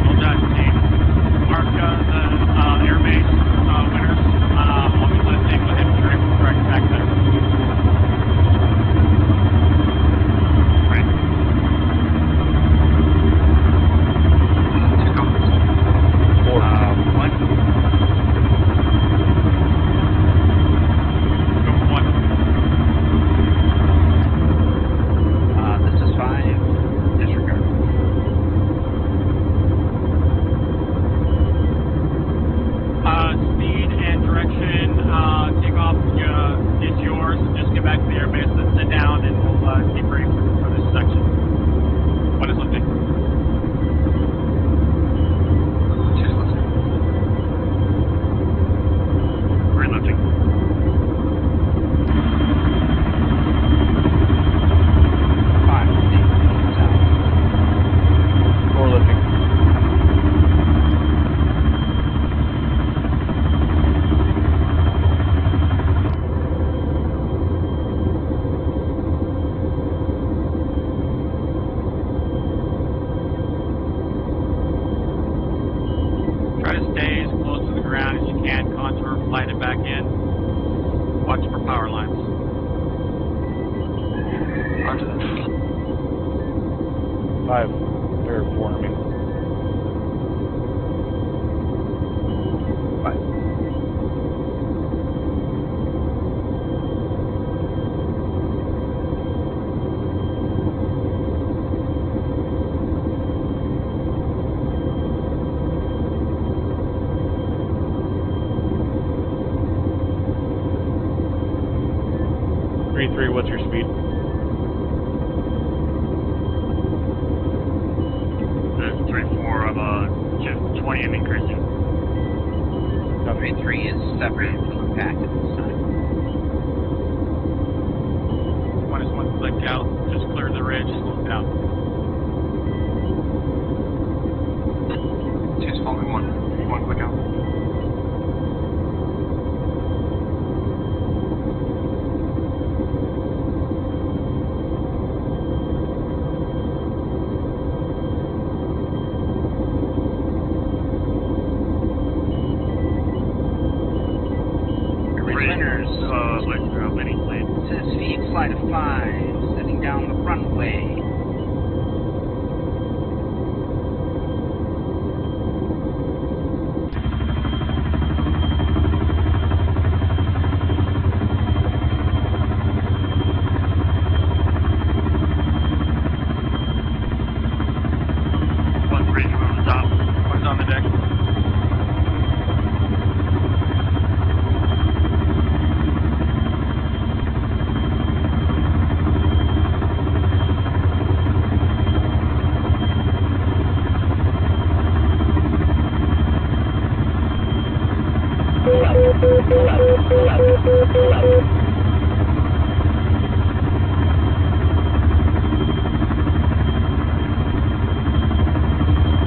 [SPEAKER 1] Well done, team. Mark the airbase winners. I'll be listening with him direct access.
[SPEAKER 3] Right. 2 compass.
[SPEAKER 2] 4.
[SPEAKER 5] 1.
[SPEAKER 1] Go for 1.
[SPEAKER 5] This is 5. Disregard.
[SPEAKER 1] Speed and direction, takeoff is yours. Just get back to the airbase and sit down, and we'll debrief for this section. What is lifting?
[SPEAKER 7] 2's lifting.
[SPEAKER 3] 3 lifting.
[SPEAKER 5] 5 landing south.
[SPEAKER 2] 4 lifting. 5 or 4, I mean.
[SPEAKER 5] 5.
[SPEAKER 2] Three, what's your speed?
[SPEAKER 3] There's 3-4 of just 20 and increasing.
[SPEAKER 5] 3 is separated from the pack at this time.
[SPEAKER 1] One is one click out. Just clear the ridge, slow it down.
[SPEAKER 7] 2's following 1 click out.
[SPEAKER 5] winners.
[SPEAKER 3] Winning plate.
[SPEAKER 5] Says speed flight of 5, setting down the runway.
[SPEAKER 3] One bridge on the top.
[SPEAKER 1] One's on the deck.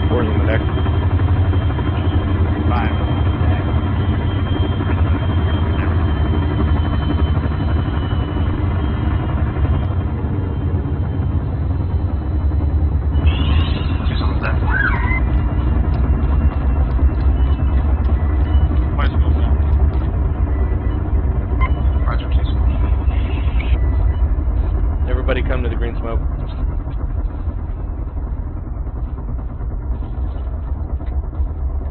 [SPEAKER 2] Four's on the deck.
[SPEAKER 1] 5.
[SPEAKER 7] Two's on the deck.
[SPEAKER 1] One is full.
[SPEAKER 7] Roger, two's.
[SPEAKER 2] Everybody come to the green smoke.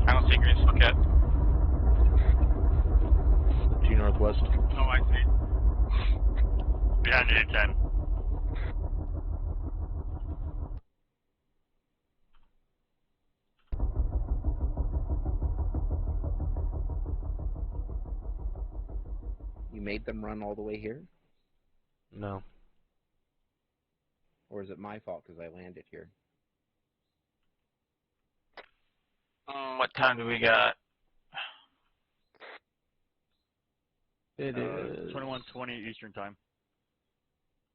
[SPEAKER 1] I don't see green smoke yet.
[SPEAKER 2] G northwest.
[SPEAKER 1] Oh, I see.
[SPEAKER 3] Behind you, 10.
[SPEAKER 5] You made them run all the way here?
[SPEAKER 2] No.
[SPEAKER 5] Or is it my fault because I landed here?
[SPEAKER 1] What time do we got?
[SPEAKER 6] It is
[SPEAKER 3] 21:20 Eastern Time.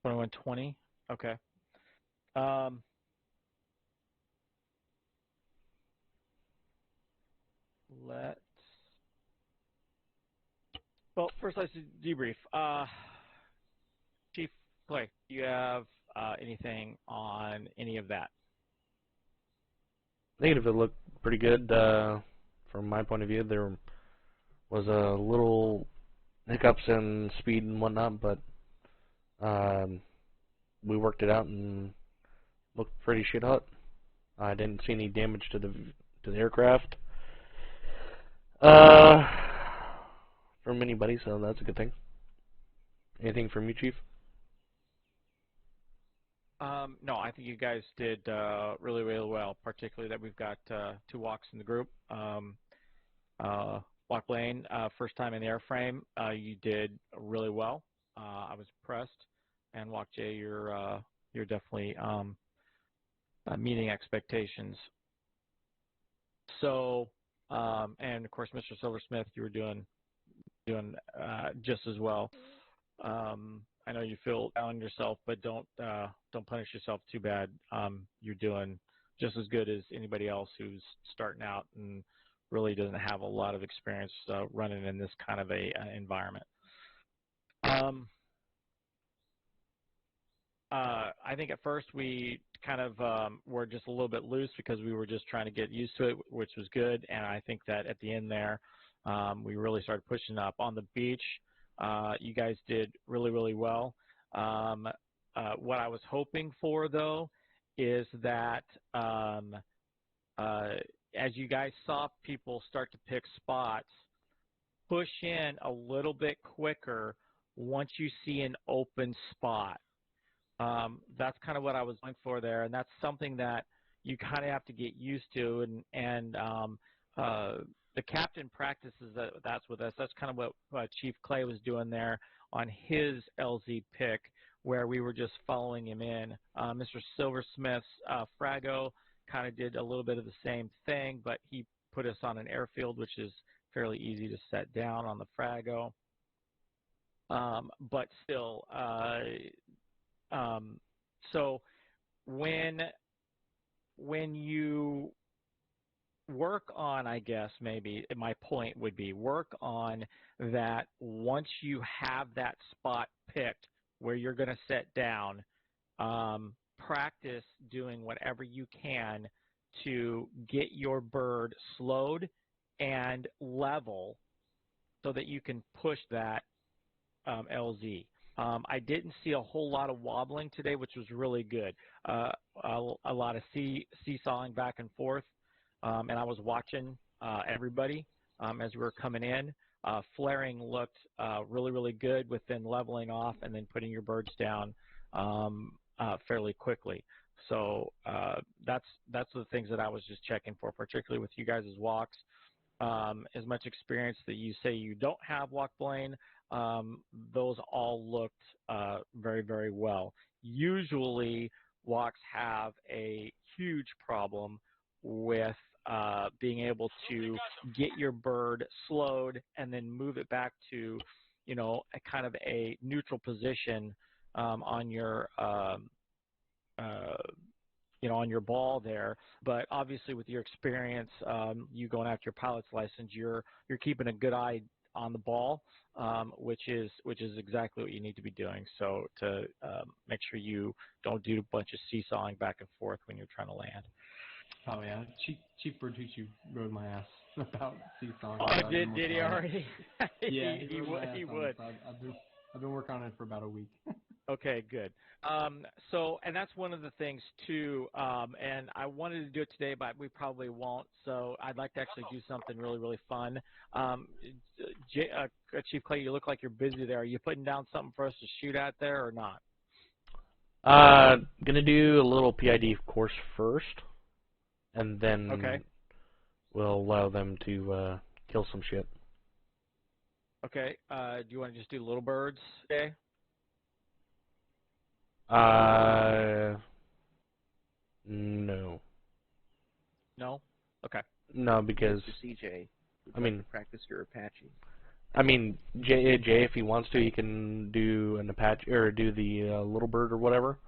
[SPEAKER 6] 21:20. Okay. Let's. Well, first let's debrief. Chief Clay, do you have anything on any of that?
[SPEAKER 2] Negative, it looked pretty good. From my point of view, there was a little hiccups in speed and whatnot, but we worked it out and looked pretty shit hot. I didn't see any damage to the aircraft from anybody, so that's a good thing. Anything from you, Chief?
[SPEAKER 6] No, I think you guys did really, really well, particularly that we've got 2 walks in the group. Walk Lane, first time in the airframe, you did really well. I was impressed. And Walk J, you're definitely meeting expectations. So, and of course, Mr. Silversmith, you were doing just as well. I know you feel down on yourself, but don't punish yourself too bad. You're doing just as good as anybody else who's starting out and really doesn't have a lot of experience running in this kind of a environment. I think at first we kind of were just a little bit loose because we were just trying to get used to it, which was good. And I think that at the end there, we really started pushing up. On the beach, you guys did really, really well. What I was hoping for, though, is that as you guys saw people start to pick spots, push in a little bit quicker once you see an open spot. That's kind of what I was going for there, and that's something that you kind of have to get used to. And the captain practices that's with us. That's kind of what Chief Clay was doing there on his LZ pick, where we were just following him in. Mr. Silversmith's Frago kind of did a little bit of the same thing, but he put us on an airfield, which is fairly easy to set down on the Frago. But still, so when you work on, I guess maybe my point would be work on that once you have that spot picked where you're going to set down, practice doing whatever you can to get your bird slowed and level so that you can push that LZ. I didn't see a whole lot of wobbling today, which was really good. A lot of seesawing back and forth, and I was watching everybody as we were coming in. Flaring looked really, really good within leveling off and then putting your birds down fairly quickly. So that's the things that I was just checking for, particularly with you guys' walks. As much experience that you say you don't have, Walk Blaine, those all looked very, very well. Usually, walks have a huge problem with being able to get your bird slowed and then move it back to, a kind of a neutral position on your on your ball there. But obviously, with your experience, you going after your pilot's license, you're keeping a good eye on the ball, which is exactly what you need to be doing. So to make sure you don't do a bunch of seesawing back and forth when you're trying to land.
[SPEAKER 4] Oh yeah, Chief Bertucci rode my ass about seesawing.
[SPEAKER 6] Oh, did he already?
[SPEAKER 4] Yeah,
[SPEAKER 6] he would.
[SPEAKER 4] I've been working on it for about a week.
[SPEAKER 6] Okay, good. And that's one of the things too. And I wanted to do it today, but we probably won't. So I'd like to actually do something really, really fun. Chief Clay, you look like you're busy there. Are you putting down something for us to shoot at there or not?
[SPEAKER 2] Gonna do a little PID course first, and then we'll allow them to kill some shit.
[SPEAKER 6] Okay. Do you want to just do little birds today?
[SPEAKER 2] No.
[SPEAKER 6] No? Okay.
[SPEAKER 2] No, because
[SPEAKER 5] CJ,
[SPEAKER 2] I mean,
[SPEAKER 5] practice your Apache.
[SPEAKER 2] I mean, Jay, if he wants to, he can do an Apache or do the little bird or whatever.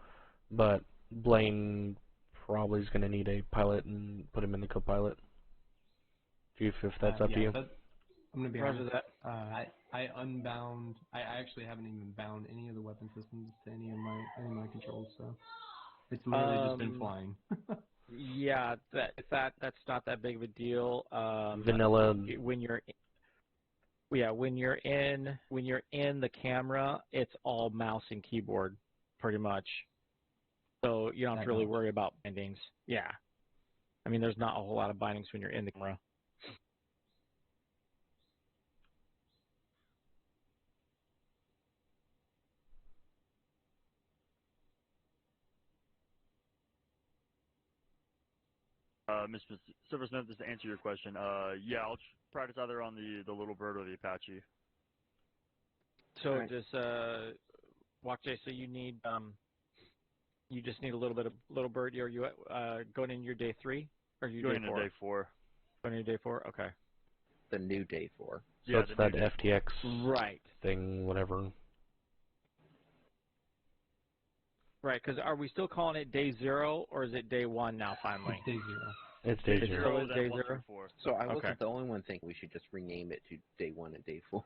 [SPEAKER 2] But Blaine probably is going to need a pilot and put him in the co-pilot. Chief, if that's up to you.
[SPEAKER 4] I'm going to be honest. I unbound. I actually haven't even bound any of the weapon systems to any of my controls, so it's literally just been flying.
[SPEAKER 6] Yeah, that's not that big of a deal.
[SPEAKER 2] Vanilla.
[SPEAKER 6] When you're in the camera, it's all mouse and keyboard, pretty much. So you don't have to really worry about bindings. Yeah, I mean, there's not a whole lot of bindings when you're in the camera.
[SPEAKER 3] Mr. Silversmith, just to answer your question, yeah, I'll practice either on the Little Bird or the Apache.
[SPEAKER 6] So just Walk J, so you need you just need a little bit of Little Bird. Are you going in your day 3 or you
[SPEAKER 3] going
[SPEAKER 6] day 4?
[SPEAKER 3] Day 4.
[SPEAKER 6] Going into day 4. Okay.
[SPEAKER 5] The new day 4.
[SPEAKER 2] So
[SPEAKER 3] yeah,
[SPEAKER 2] it's that FTX
[SPEAKER 6] right
[SPEAKER 2] thing, whatever.
[SPEAKER 6] Right, because are we still calling it day 0 or is it day 1 now? Finally,
[SPEAKER 4] it's day 0.
[SPEAKER 2] It's day 0.
[SPEAKER 6] Still is day 0.
[SPEAKER 5] So I wasn't the only one thinking we should just rename it to day 1 and day 4.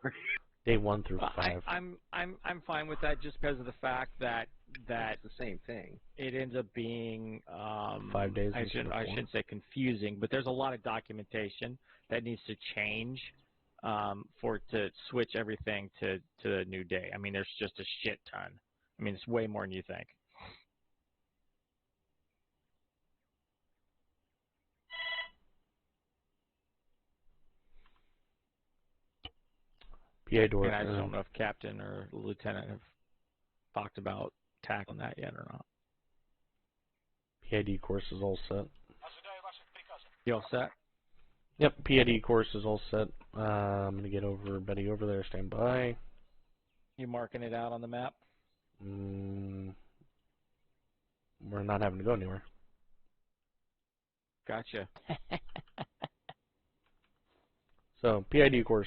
[SPEAKER 2] Day 1 through 5.
[SPEAKER 6] I'm fine with that just because of the fact that
[SPEAKER 5] it's the same thing.
[SPEAKER 6] It ends up being
[SPEAKER 2] 5 days.
[SPEAKER 6] I shouldn't say confusing, but there's a lot of documentation that needs to change for it to switch everything to a new day. I mean, there's just a shit ton. I mean, it's way more than you think.
[SPEAKER 2] PA door.
[SPEAKER 6] And I just don't know if Captain or Lieutenant have talked about tackling that yet or not.
[SPEAKER 2] PID course is all set.
[SPEAKER 6] You all set?
[SPEAKER 2] Yep, PID course is all set. I'm going to get Betty over there. Stand by.
[SPEAKER 6] You marking it out on the map?
[SPEAKER 2] We're not having to go anywhere.
[SPEAKER 6] Gotcha.
[SPEAKER 2] So, PID course.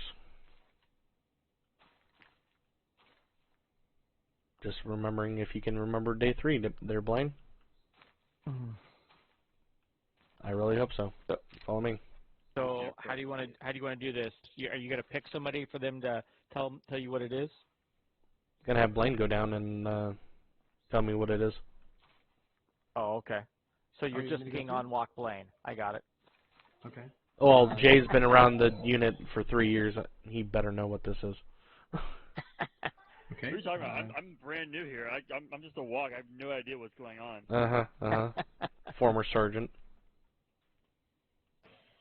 [SPEAKER 2] Just remembering if you can remember day 3 there, Blaine. I really hope so. Follow me.
[SPEAKER 6] So how do you want to do this? Are you going to pick somebody for them to tell you what it is?
[SPEAKER 2] Gonna have Blaine go down and tell me what it is.
[SPEAKER 6] Oh, okay. So you're just being on Walk Blaine. I got it.
[SPEAKER 4] Okay.
[SPEAKER 2] Well, Jay's been around the unit for 3 years. He better know what this is.
[SPEAKER 4] Okay.
[SPEAKER 8] What are you talking about? I'm brand new here. I'm just a walk. I have no idea what's going on.
[SPEAKER 2] Former sergeant.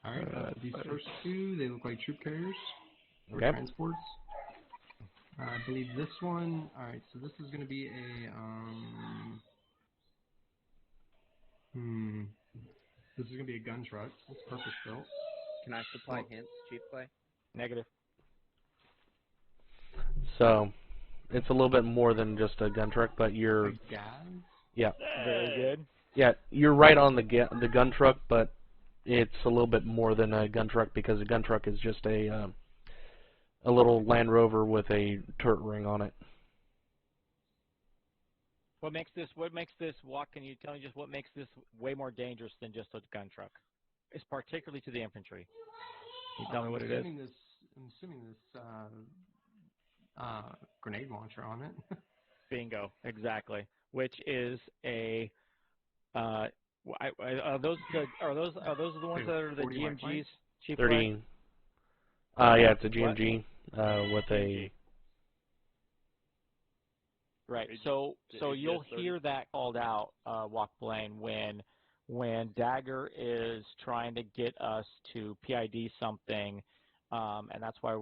[SPEAKER 4] All right. These first two, they look like troop carriers or
[SPEAKER 2] Okay.
[SPEAKER 4] transports. I believe this one. All right. So this is going to be a This is going to be a gun truck. It's purpose built.
[SPEAKER 5] Can I supply hints, Chief Clay?
[SPEAKER 6] Negative.
[SPEAKER 2] So, it's a little bit more than just a gun truck, but you're...
[SPEAKER 4] Like gas?
[SPEAKER 2] Yeah.
[SPEAKER 6] Very good.
[SPEAKER 2] Yeah, you're right on the gun truck, but it's a little bit more than a gun truck because a gun truck is just a little Land Rover with a turret ring on it.
[SPEAKER 6] What makes this walk? Can you tell me just what makes this way more dangerous than just a gun truck? It's particularly to the infantry. Can you tell me what it is?
[SPEAKER 4] I'm assuming this grenade launcher on it.
[SPEAKER 6] Bingo, exactly. Which is a are those the ones that are the GMGs? Chief
[SPEAKER 2] 30. Yeah, it's a GMG with a.
[SPEAKER 6] Right. So you'll hear that called out, Walk Blaine, when Dagger is trying to get us to PID something, and that's why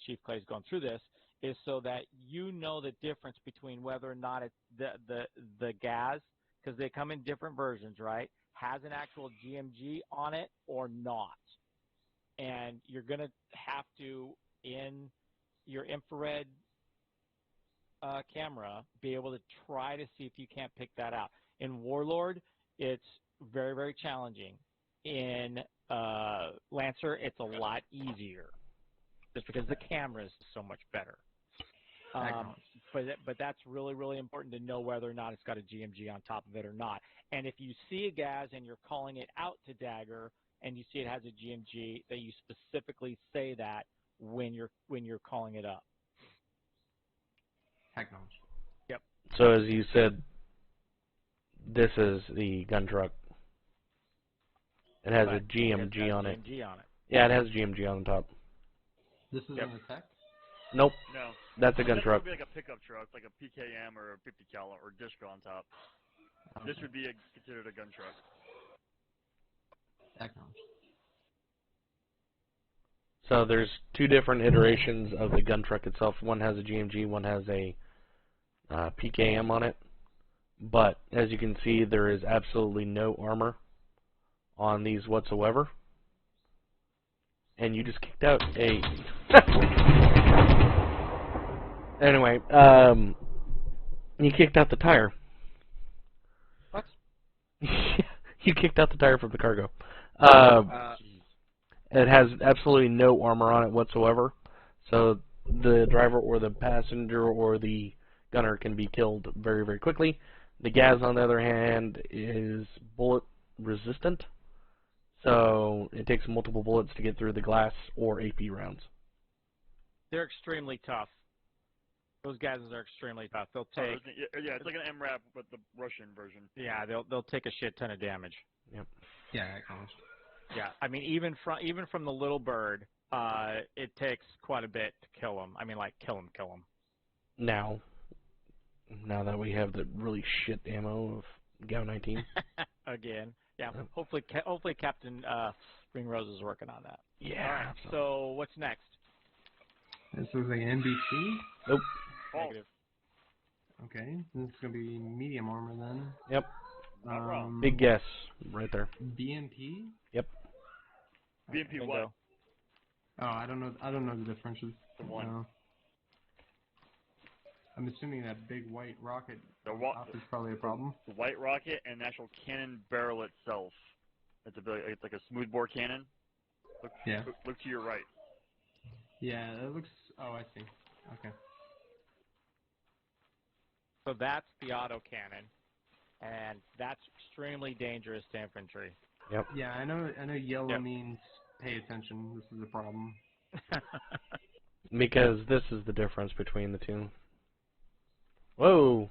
[SPEAKER 6] Chief Clay's going through this, is so that you know the difference between whether or not it's the gas, because they come in different versions, right? Has an actual GMG on it or not. And you're going to have to, in your infrared camera, be able to try to see if you can't pick that out. In Warlord, it's very, very challenging. In Lancer, it's a lot easier, just because the camera is so much better. But that's really, really important to know whether or not it's got a GMG on top of it or not. And if you see a gas and you're calling it out to Dagger, and you see it has a GMG, that you specifically say that when you're calling it up.
[SPEAKER 4] Acknowledged.
[SPEAKER 6] Yep.
[SPEAKER 2] So as you said, this is the gun truck. It has a GMG on it. Yeah, it has a GMG on the top.
[SPEAKER 4] This is an attack?
[SPEAKER 2] Nope.
[SPEAKER 8] No.
[SPEAKER 2] That's a gun
[SPEAKER 8] This
[SPEAKER 2] truck.
[SPEAKER 8] would be like a pickup truck, like a PKM or a 50 cal or Disco on top. This would be considered a gun truck.
[SPEAKER 4] Acknowledged.
[SPEAKER 2] So there's two different iterations of the gun truck itself. One has a GMG, one has a PKM on it. But as you can see, there is absolutely no armor on these whatsoever. And you just kicked out a... Anyway, you kicked out the tire.
[SPEAKER 6] What?
[SPEAKER 2] You kicked out the tire from the cargo. It has absolutely no armor on it whatsoever, so the driver or the passenger or the gunner can be killed very, very quickly. The gas, on the other hand, is bullet resistant, so it takes multiple bullets to get through the glass or AP rounds.
[SPEAKER 6] They're extremely tough. Those gases are extremely tough. They'll take.
[SPEAKER 8] Yeah, it's like an MRAP with the Russian version.
[SPEAKER 6] Yeah, they'll take a shit ton of damage.
[SPEAKER 2] Yep.
[SPEAKER 4] Yeah, acknowledged.
[SPEAKER 6] Yeah, I mean, even from the little bird, it takes quite a bit to kill them. I mean, like kill them.
[SPEAKER 2] Now that we have the really shit ammo of GAU-19.
[SPEAKER 6] Again, yeah. Hopefully Captain Ringrose is working on that.
[SPEAKER 2] Yeah.
[SPEAKER 6] All right. So what's next?
[SPEAKER 4] This is a NBC.
[SPEAKER 2] Nope.
[SPEAKER 6] Negative.
[SPEAKER 4] Okay, this is gonna be medium armor then.
[SPEAKER 2] Yep.
[SPEAKER 8] Not wrong.
[SPEAKER 2] Big guess right there.
[SPEAKER 4] BMP.
[SPEAKER 2] Yep.
[SPEAKER 8] BMP
[SPEAKER 6] Bingo.
[SPEAKER 8] what?
[SPEAKER 4] Oh, I don't know the differences.
[SPEAKER 8] The one.
[SPEAKER 4] I'm assuming that big white rocket is probably a problem.
[SPEAKER 8] The white rocket and the actual cannon barrel itself. It's like a smoothbore cannon. Look to your right.
[SPEAKER 4] Yeah, that looks. Oh, I see. Okay.
[SPEAKER 6] So that's the autocannon, and that's extremely dangerous to infantry.
[SPEAKER 2] Yep.
[SPEAKER 4] Yeah, I know yellow means pay attention. This is a problem.
[SPEAKER 2] Because this is the difference between the two. Whoa.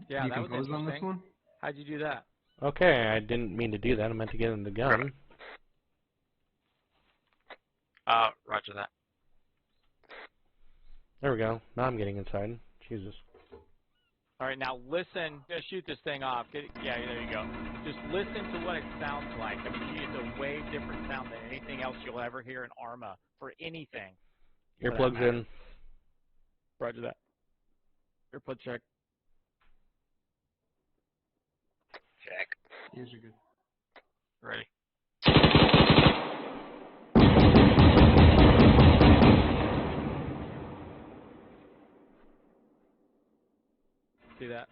[SPEAKER 6] Yeah,
[SPEAKER 4] you
[SPEAKER 6] that was
[SPEAKER 4] compose
[SPEAKER 6] interesting.
[SPEAKER 4] on this one?
[SPEAKER 6] How'd you do that?
[SPEAKER 2] Okay, I didn't mean to do that. I meant to get in the gun.
[SPEAKER 1] Roger that.
[SPEAKER 2] There we go. Now I'm getting inside. Jesus.
[SPEAKER 6] All right, now listen. Just shoot this thing off. Yeah, there you go. Just listen to what it sounds like. I mean, it's a way different sound than anything else you'll ever hear in ARMA for anything.
[SPEAKER 2] Earplugs in.
[SPEAKER 6] Roger that. Earplug check.
[SPEAKER 1] Check.
[SPEAKER 4] Ears are good.
[SPEAKER 1] Ready.
[SPEAKER 6] See that?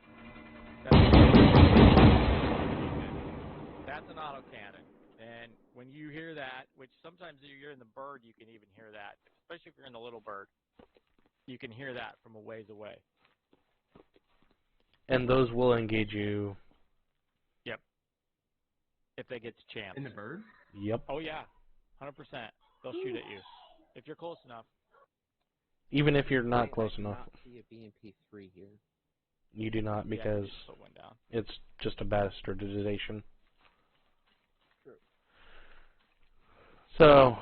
[SPEAKER 6] That's an autocannon. And when you hear that, which sometimes if you're in the bird, you can even hear that, especially if you're in the little bird, you can hear that from a ways away.
[SPEAKER 2] And those will engage you.
[SPEAKER 6] Yep. If they get the chance.
[SPEAKER 4] In the bird?
[SPEAKER 2] Yep.
[SPEAKER 6] Oh, yeah. 100%. They'll shoot at you. If you're close enough.
[SPEAKER 2] Even if you're not close
[SPEAKER 5] I
[SPEAKER 2] enough.
[SPEAKER 5] not see a BMP3 here.
[SPEAKER 2] You do not, because it's just a bastardization.
[SPEAKER 5] True.
[SPEAKER 2] So,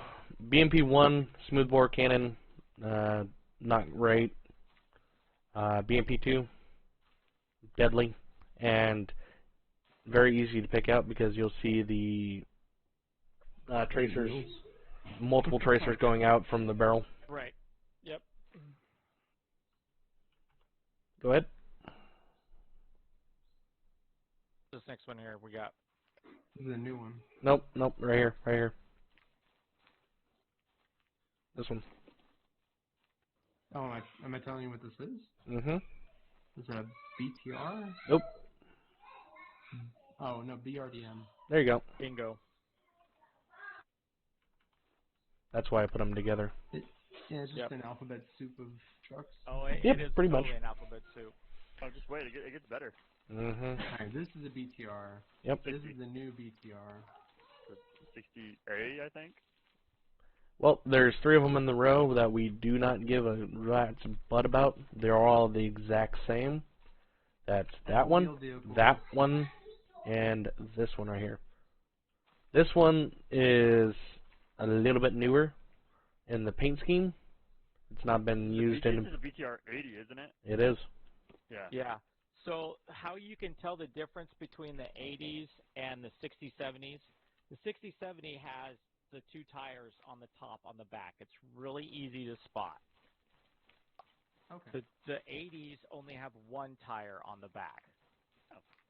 [SPEAKER 2] BMP1, smoothbore cannon, not great. BMP2, deadly, and very easy to pick out because you'll see the tracers, multiple tracers going out from the barrel.
[SPEAKER 6] Right. Yep.
[SPEAKER 2] Go ahead.
[SPEAKER 6] This next one here we got.
[SPEAKER 4] This is a new one.
[SPEAKER 2] Nope, right here, right here. This one.
[SPEAKER 4] Oh, am I telling you what this is?
[SPEAKER 2] Mm-hmm.
[SPEAKER 4] Is it a BTR?
[SPEAKER 2] Nope.
[SPEAKER 4] Oh, no, BRDM.
[SPEAKER 2] There you go.
[SPEAKER 6] Bingo.
[SPEAKER 2] That's why I put them together.
[SPEAKER 4] Yeah, it's just an alphabet soup of trucks.
[SPEAKER 6] Oh, it
[SPEAKER 2] Yep,
[SPEAKER 6] is
[SPEAKER 2] pretty
[SPEAKER 6] totally
[SPEAKER 2] much.
[SPEAKER 6] an alphabet soup.
[SPEAKER 8] Oh, just wait. It gets better.
[SPEAKER 2] Mm-hmm.
[SPEAKER 4] Alright, this is a BTR.
[SPEAKER 2] Yep.
[SPEAKER 4] This is the new BTR.
[SPEAKER 8] 60A, I think.
[SPEAKER 2] Well, there's 3 of them in the row that we do not give a rat's butt about. They're all the exact same. That's that one, that one, and this one right here. This one is a little bit newer in the paint scheme. It's not been used in...
[SPEAKER 8] This is a BTR 80, isn't it?
[SPEAKER 2] It is.
[SPEAKER 8] Yeah.
[SPEAKER 6] Yeah. So how you can tell the difference between the 80s and the 60-70s, the 60-70 has the 2 tires on the top on the back. It's really easy to spot.
[SPEAKER 4] Okay.
[SPEAKER 6] The 80s only have 1 tire on the back.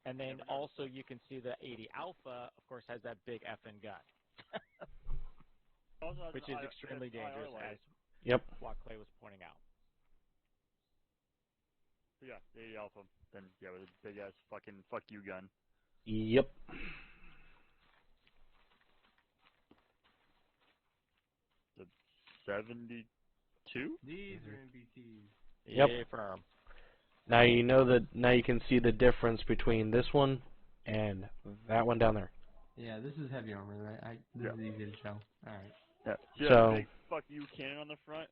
[SPEAKER 6] And then also you can see the 80 Alpha, of course, has that big effing gun. Which is extremely dangerous, as Clay was pointing out.
[SPEAKER 8] So yeah, the 80 Alpha, then yeah, with a big ass fucking fuck you gun.
[SPEAKER 2] Yep.
[SPEAKER 8] The 72?
[SPEAKER 4] These are NBTs.
[SPEAKER 2] Yep.
[SPEAKER 6] Yeah, firm.
[SPEAKER 2] Now you know that. Now you can see the difference between this one and that one down there.
[SPEAKER 4] Yeah, this is heavy armor, right? This is easy to tell. Alright.
[SPEAKER 8] Yeah. See
[SPEAKER 2] So
[SPEAKER 8] that big fuck you cannon on the front?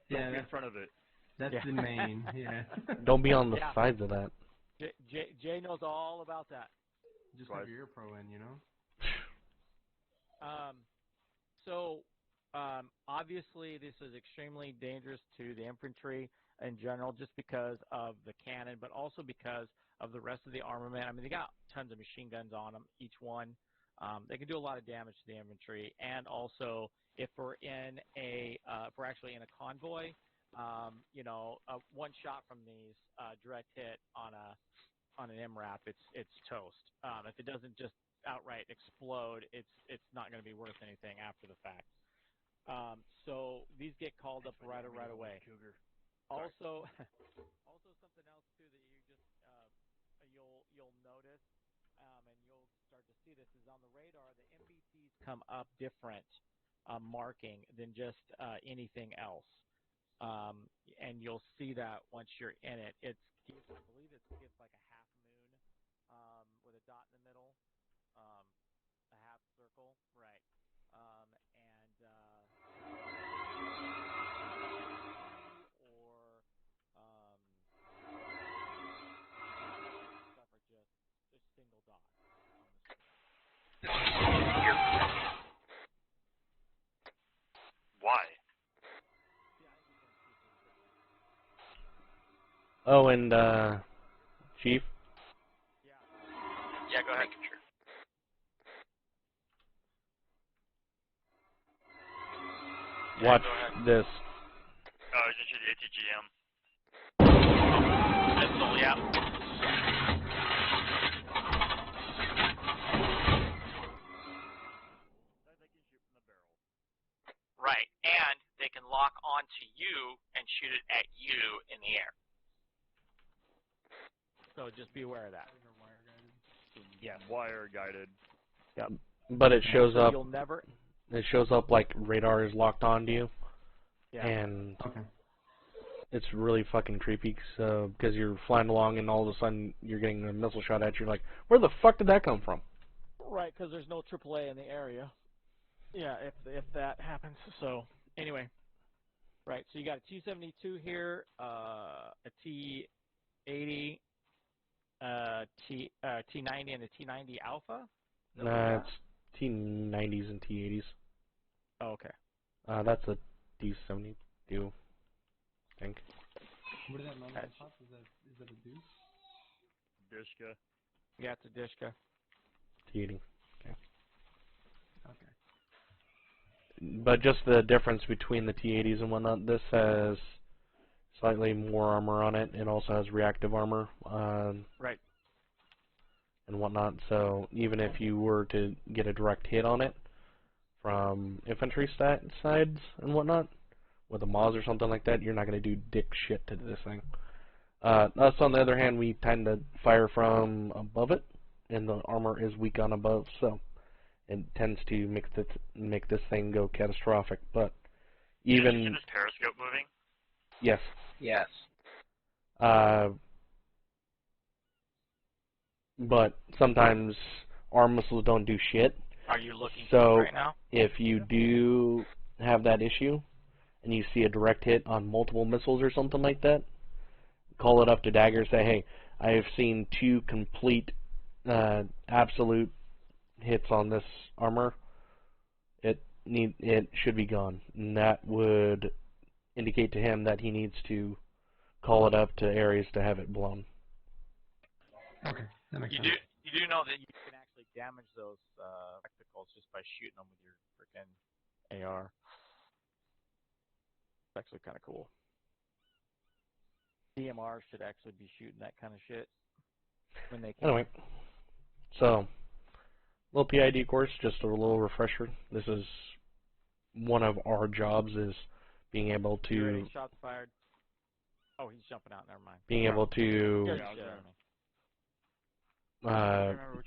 [SPEAKER 8] Don't be in front of it.
[SPEAKER 4] That's the main, yeah.
[SPEAKER 2] Don't be on the sides of that.
[SPEAKER 6] Jay knows all about that.
[SPEAKER 4] Just have your ear pro in, you know?
[SPEAKER 6] Obviously, this is extremely dangerous to the infantry in general, just because of the cannon, but also because of the rest of the armament. I mean, they got tons of machine guns on them, each one. They can do a lot of damage to the infantry, and also if we're in if we're actually in a convoy, one shot from these direct hit on an MRAP, it's toast. If it doesn't just outright explode, it's not going to be worth anything after the fact. So these get called up right away. Also, something else too that you just you'll notice, and you'll start to see this is on the radar. The MBTs come up different marking than just anything else, and you'll see that once you're in it. I believe it's like a half moon with a dot in the middle, a half circle, right?
[SPEAKER 3] Why?
[SPEAKER 2] Oh, and Chief.
[SPEAKER 3] Yeah, go ahead.
[SPEAKER 2] Watch this.
[SPEAKER 8] Oh, he's into the ATGM.
[SPEAKER 1] Missile, yeah. Right, and they can lock onto you and shoot it at you in the air.
[SPEAKER 6] So just be aware of that.
[SPEAKER 8] Yeah, wire guided.
[SPEAKER 6] Yep.
[SPEAKER 2] But it shows
[SPEAKER 6] so
[SPEAKER 2] up.
[SPEAKER 6] You'll never.
[SPEAKER 2] It shows up like radar is locked onto you,
[SPEAKER 6] Yeah.
[SPEAKER 2] and
[SPEAKER 4] Okay.
[SPEAKER 2] it's really fucking creepy. So because you're flying along and all of a sudden you're getting a missile shot at you, like, where the fuck did that come from?
[SPEAKER 6] Right, because there's no AAA in the area. Yeah, if that happens. So anyway, right. So you got a T-72 here, a T-80, T-90, and a T-90 Alpha.
[SPEAKER 2] It's T-90s and T-80s.
[SPEAKER 6] Oh, okay.
[SPEAKER 2] That's a D-72, I think.
[SPEAKER 4] What is that number on top? Is that a Deuce?
[SPEAKER 8] Dishka.
[SPEAKER 6] Yeah, it's a Dishka.
[SPEAKER 2] T-80. Okay.
[SPEAKER 4] Okay.
[SPEAKER 2] But just the difference between the T-80s and whatnot, this has slightly more armor on it. It also has reactive armor.
[SPEAKER 6] Right.
[SPEAKER 2] And whatnot, so even if you were to get a direct hit on it from infantry sides and whatnot, with a Moz or something like that, you're not going to do dick shit to this thing. Us, on the other hand, we tend to fire from above it, and the armor is weak on above, so it tends to make this thing go catastrophic. But even...
[SPEAKER 3] Did you see this periscope moving?
[SPEAKER 2] Yes.
[SPEAKER 5] Yes.
[SPEAKER 2] But sometimes arm missiles don't do shit.
[SPEAKER 1] Are you looking
[SPEAKER 2] so
[SPEAKER 1] right now?
[SPEAKER 2] If you do have that issue and you see a direct hit on multiple missiles or something like that, call it up to Dagger, say, hey, I have seen 2 complete absolute hits on this armor. It should be gone. And that would indicate to him that he needs to call it up to areas to have it blown.
[SPEAKER 4] Okay, that makes sense.
[SPEAKER 1] You do know that
[SPEAKER 6] You can actually damage those spectacles just by shooting them with your freaking AR. It's actually kind of cool. DMR should actually be shooting that kind of shit when they can.
[SPEAKER 2] Anyway, so little PID course, just a little refresher. This is one of our jobs, is being able to
[SPEAKER 6] shots fired. Oh, he's jumping out. Never mind.
[SPEAKER 2] being able to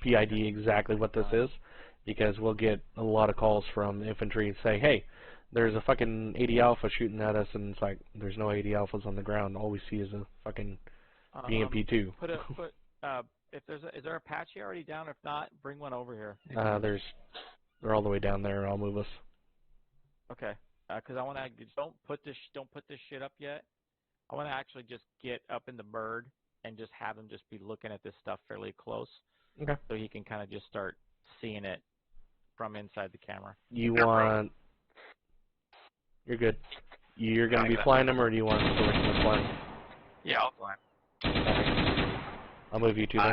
[SPEAKER 2] PID exactly what this is, because we'll get a lot of calls from infantry and say, hey, there's a fucking 80 Alpha shooting at us, and it's like, there's no 80 Alphas on the ground. All we see is a fucking BMP-2.
[SPEAKER 6] Is there Apache already down? If not, bring one over here.
[SPEAKER 2] They're all the way down there. I'll move us.
[SPEAKER 6] Okay. Because I want to don't put this shit up yet. I want to actually just get up in the bird and just have him just be looking at this stuff fairly close.
[SPEAKER 2] Okay.
[SPEAKER 6] So he can kind of just start seeing it from inside the camera.
[SPEAKER 2] You're good. You're going to be flying them, or do you want to fly them?
[SPEAKER 1] Yeah, I'll fly.
[SPEAKER 2] I'll move you 2 then.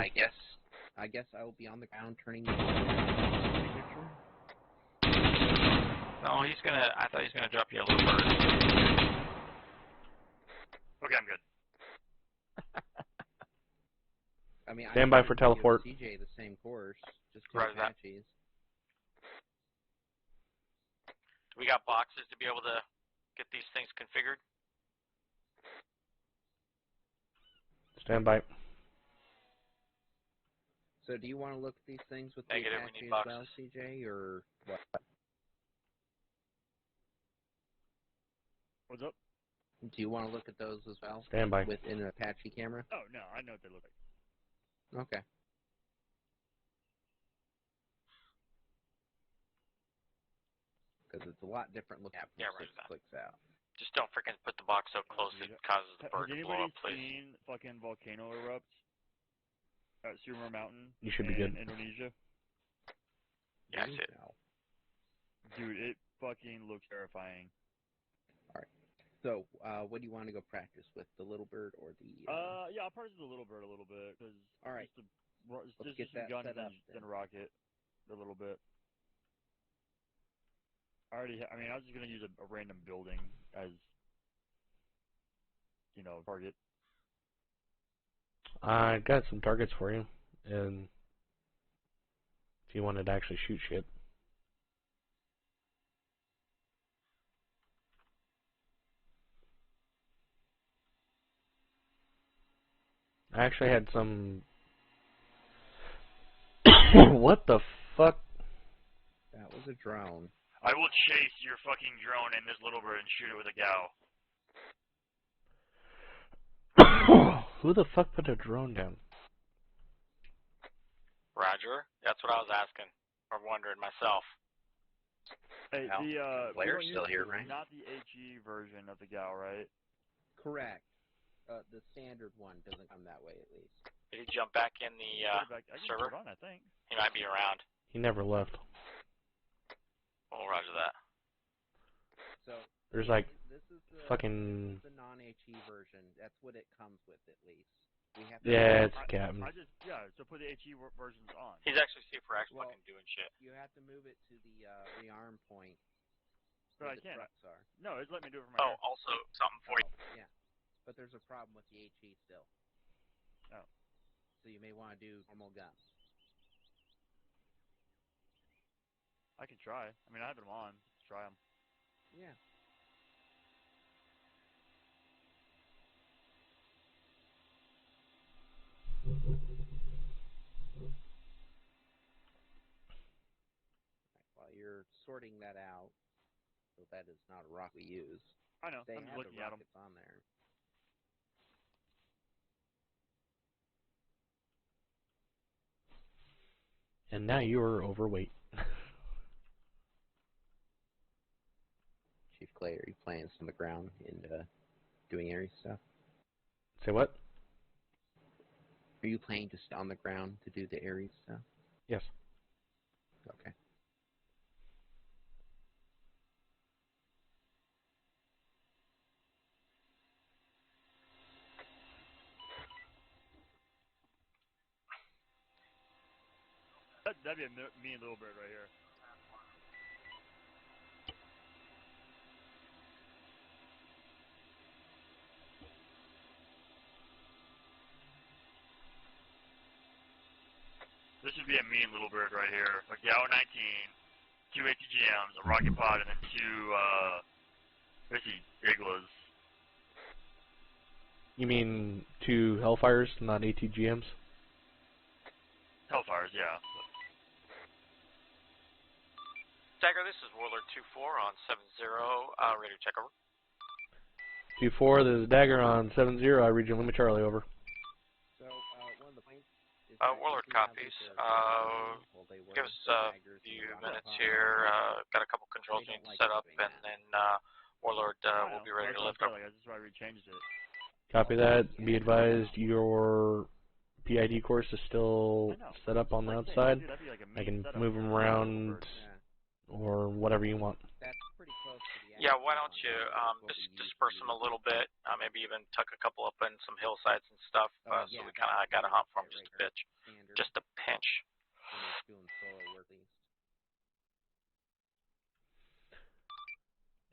[SPEAKER 5] I guess I will be on the ground turning the signature.
[SPEAKER 1] No, I thought he was gonna drop you a little bird.
[SPEAKER 3] Okay, I'm good.
[SPEAKER 5] I mean,
[SPEAKER 2] Stand by for teleport.
[SPEAKER 5] CJ the same course, just 2
[SPEAKER 1] Right,
[SPEAKER 5] Apaches.
[SPEAKER 1] We got boxes to be able to get these things configured.
[SPEAKER 2] Stand by.
[SPEAKER 5] So do you want to look at these things with
[SPEAKER 1] Negative,
[SPEAKER 5] the
[SPEAKER 1] we need
[SPEAKER 5] Apache as well,
[SPEAKER 1] boxes.
[SPEAKER 5] CJ, or what?
[SPEAKER 8] What's up?
[SPEAKER 5] Do you want to look at those as well?
[SPEAKER 2] Stand by.
[SPEAKER 5] Within an Apache camera?
[SPEAKER 8] Oh, no, I know what they look like.
[SPEAKER 5] Okay. Because it's a lot different looking at from 6 clicks out.
[SPEAKER 1] Just don't freaking put the box so close it causes the bird to blow
[SPEAKER 8] Has
[SPEAKER 1] up, please.
[SPEAKER 8] anybody seen fucking volcano erupt at Sumer Mountain?
[SPEAKER 2] You should be good.
[SPEAKER 8] In Indonesia?
[SPEAKER 1] Yeah, I see it.
[SPEAKER 8] Dude, it fucking looks terrifying.
[SPEAKER 5] Alright. So, what do you want to go practice with, the little bird or the?
[SPEAKER 8] Yeah, I'll practice the little bird a little bit because
[SPEAKER 5] All right.
[SPEAKER 8] just
[SPEAKER 5] get
[SPEAKER 8] some
[SPEAKER 5] that
[SPEAKER 8] guns
[SPEAKER 5] set up,
[SPEAKER 8] then rocket a little bit. I mean, I was just gonna use a random building as, target.
[SPEAKER 2] I got some targets for you, and if you wanted to actually shoot shit. I actually had some... What the fuck?
[SPEAKER 5] That was a drone.
[SPEAKER 8] I will chase your fucking drone and this little bird and shoot it with a gal.
[SPEAKER 2] Who the fuck put a drone down?
[SPEAKER 1] Roger. That's what I was asking, or wondering myself.
[SPEAKER 8] Hey,
[SPEAKER 5] Well, Blair's still here, right?
[SPEAKER 8] Not the HE version of the gal, right?
[SPEAKER 5] Correct. The standard one doesn't come that way, at least.
[SPEAKER 1] Did he jump back in the
[SPEAKER 8] I can
[SPEAKER 1] server?
[SPEAKER 8] put it on, I think.
[SPEAKER 1] He might be around.
[SPEAKER 2] He never left.
[SPEAKER 1] Oh, roger that.
[SPEAKER 5] So
[SPEAKER 2] There's like
[SPEAKER 5] this is the
[SPEAKER 2] fucking...
[SPEAKER 5] the non-HE version. That's what it comes with, at least. We have to
[SPEAKER 2] Yeah, it's Captain.
[SPEAKER 8] So put the HE versions on.
[SPEAKER 1] He's actually C4X fucking doing shit.
[SPEAKER 5] You have to move it to the rearm point.
[SPEAKER 8] But I
[SPEAKER 5] where the
[SPEAKER 8] can't.
[SPEAKER 5] trucks are.
[SPEAKER 8] No, it's let me do it from my
[SPEAKER 1] Also something for you.
[SPEAKER 5] Yeah, but there's a problem with the HE still.
[SPEAKER 8] Oh.
[SPEAKER 5] So you may want to do normal guns.
[SPEAKER 8] I can try. I mean, I have them on. Let's try them.
[SPEAKER 5] Yeah. While you're sorting that out, so that is not a rock we use.
[SPEAKER 8] I know.
[SPEAKER 5] They
[SPEAKER 8] I'm just
[SPEAKER 5] have
[SPEAKER 8] looking
[SPEAKER 5] the
[SPEAKER 8] at them.
[SPEAKER 5] rockets on there.
[SPEAKER 2] And now you are overweight.
[SPEAKER 5] Chief Clay, are you playing on the ground and doing area stuff?
[SPEAKER 2] Say what?
[SPEAKER 5] Are you playing just on the ground to do the area stuff?
[SPEAKER 2] Yes.
[SPEAKER 5] Okay.
[SPEAKER 8] That'd be a mean little bird right here. This would be a mean little bird right here. A Gao 19, 2 ATGMs, a rocket pod, and then 2, basically, igloos.
[SPEAKER 2] You mean 2 Hellfires, not ATGMs?
[SPEAKER 3] Hellfires, yeah.
[SPEAKER 1] Dagger, this is Warlord 2-4 on 7-0. Radio check over.
[SPEAKER 2] 2-4, this is Dagger on 7-0. I read you Lima Charlie, over.
[SPEAKER 5] So, one of the points is
[SPEAKER 1] Warlord copies. Give us a few minutes here. Got a couple controls need to set up, and then Warlord will be ready to lift up.
[SPEAKER 8] That's why we changed it.
[SPEAKER 2] Copy that. Be advised, your PID course is still set up on the outside. I can move them around or whatever you want.
[SPEAKER 5] That's pretty close to the
[SPEAKER 1] Yeah, why don't you just disperse them a little bit, maybe even tuck a couple up in some hillsides and stuff, so we kind of got a hop for them just a bitch. Just a pinch.
[SPEAKER 5] Doing solo work, at least.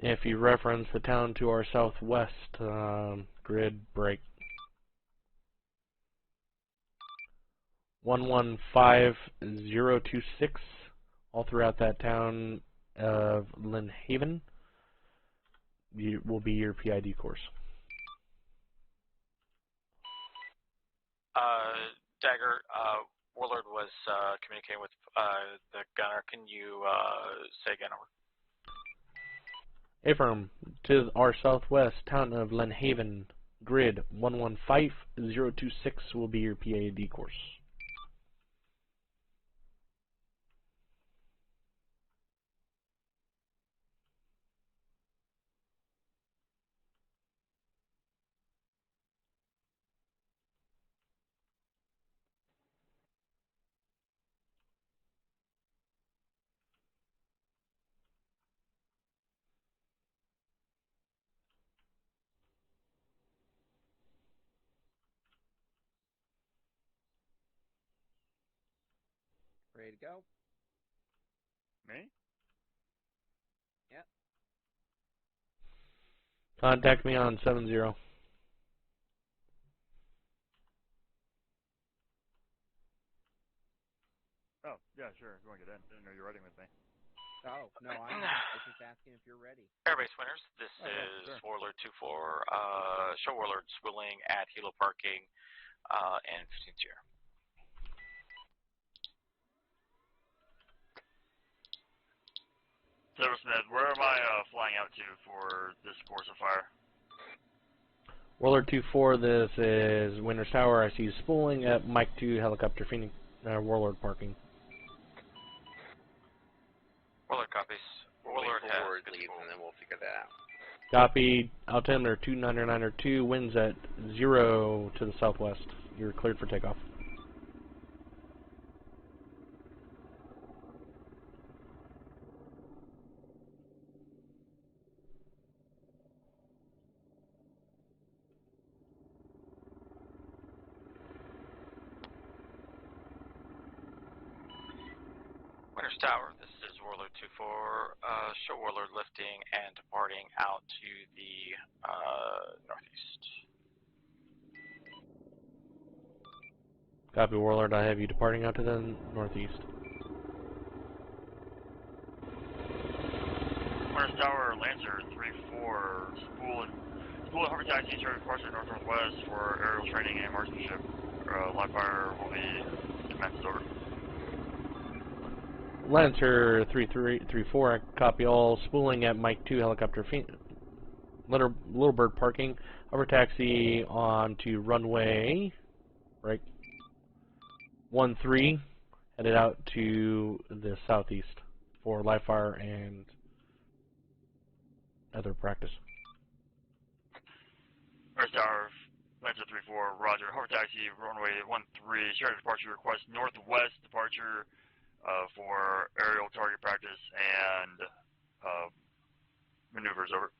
[SPEAKER 2] If you reference the town to our southwest, grid break. 115026, all throughout that town of Lynn Haven, will be your PID course.
[SPEAKER 1] Dagger, Warlord was communicating with the gunner. Can you say again over?
[SPEAKER 2] Affirm, to our southwest town of Lynn Haven, grid 115026 will be your PID course.
[SPEAKER 5] Ready to go?
[SPEAKER 8] Me?
[SPEAKER 5] Yep.
[SPEAKER 2] Contact me on 70.
[SPEAKER 8] Oh, yeah, sure. If you want to get in. Didn't know you were writing with me.
[SPEAKER 5] Oh, no, I'm not. I was just asking if you're ready.
[SPEAKER 1] Airbase winners, this
[SPEAKER 8] Oh, yeah,
[SPEAKER 1] is
[SPEAKER 8] sure.
[SPEAKER 1] Warlord 2-4. Show Warlord schooling at Hilo Parking in 15th year.
[SPEAKER 8] Silversmith, where am I flying out to for this course of fire?
[SPEAKER 2] Warlord 2-4, this is Winter's Tower. I see you spooling at Mike 2, Helicopter Phoenix, Warlord Parking.
[SPEAKER 1] Warlord copies. Warlord has
[SPEAKER 5] forward,
[SPEAKER 1] good
[SPEAKER 5] leave,
[SPEAKER 1] school.
[SPEAKER 5] and then we'll figure that out.
[SPEAKER 2] Copy. Altimeter 299er2, winds at 0 to the southwest. You're cleared for takeoff.
[SPEAKER 1] Winter's Tower, this is Warlord 2-4. Show Warlord lifting and departing out to the northeast.
[SPEAKER 2] Copy, Warlord. I have you departing out to the northeast.
[SPEAKER 8] Winter's Tower, Lancer 3-4, spool and hover taxi, started course at north-northwest for aerial training and marksmanship. Live fire will be commenced over.
[SPEAKER 2] Lancer 3334, I copy all. Spooling at Mike 2, Helicopter Little Bird Parking. Hover taxi on to runway, right, 13, headed out to the southeast for live fire and other practice.
[SPEAKER 8] Winter's Tower, Lancer 3-4, roger. Hover taxi, runway 13, started departure request northwest departure for aerial target practice and maneuvers over.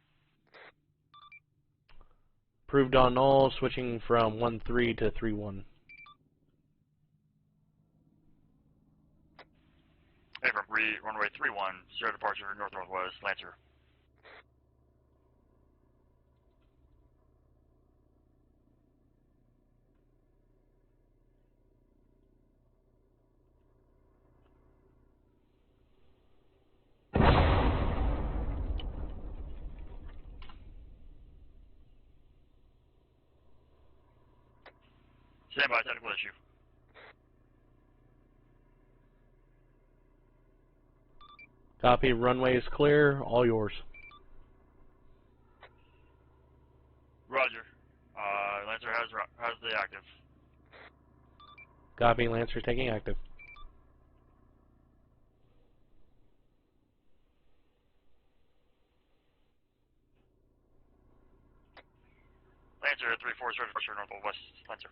[SPEAKER 2] Approved on all, switching from 13 to 31.
[SPEAKER 8] Hey, from runway 31, start departure north-northwest, Lancer. Stand by, technical issue.
[SPEAKER 2] Copy, runway is clear, all yours.
[SPEAKER 8] Roger. Lancer has the active.
[SPEAKER 2] Copy, Lancer taking active.
[SPEAKER 8] Lancer 3-4, start departure northwest, Lancer.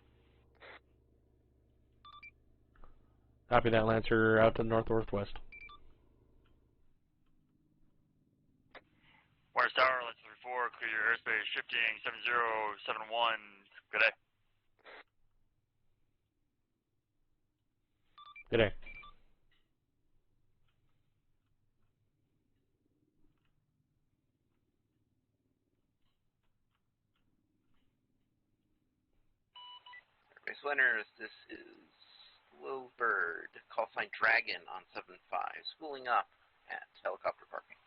[SPEAKER 2] Copy that, Lancer, out to the northwest.
[SPEAKER 8] Winter's Tower, Lancer 3-4, clear your airspace, shifting 7071, good day.
[SPEAKER 2] Good day.
[SPEAKER 5] Airbase winners, this is Little Bird, call sign Dragon on 7-5, schooling up at helicopter parking.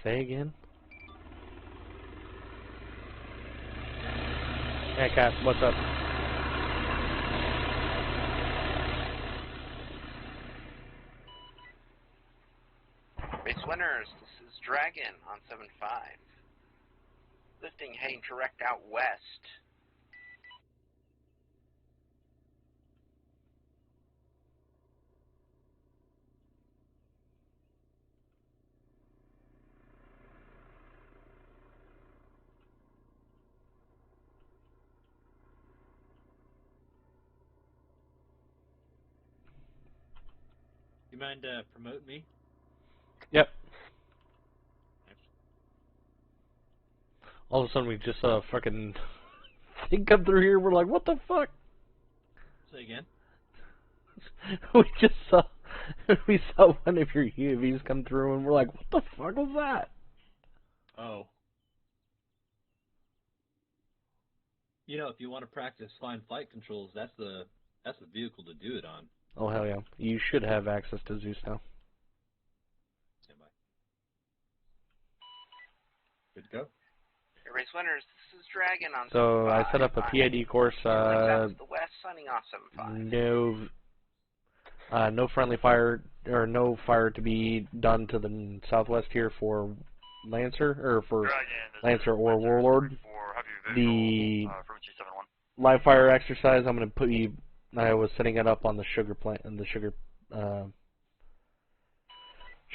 [SPEAKER 2] Say again? Hey, Cat, what's up?
[SPEAKER 5] Base winners, this is Dragon on 7-5. Lifting, heading direct out west.
[SPEAKER 9] You mind promoting me?
[SPEAKER 2] Yep. All of a sudden we just saw a fucking They come through here, we're like, what the fuck?
[SPEAKER 9] Say again?
[SPEAKER 2] We just saw one of your UAVs come through, and we're like, what the fuck was that?
[SPEAKER 9] Oh. You know, if you want to practice flying flight controls, that's the vehicle to do it on.
[SPEAKER 2] Oh, hell yeah. You should have access to Zeus now.
[SPEAKER 9] Stand by. Good to go.
[SPEAKER 5] Race winners, this is Dragon on
[SPEAKER 2] So I set up a PID course.
[SPEAKER 5] the West, signing off 7-5.
[SPEAKER 2] No friendly fire or no fire to be done to the southwest here for Lancer or for Lancer or Warlord. The live fire exercise, I'm going to put you. I was setting it up on the sugar plant and the sugar plant.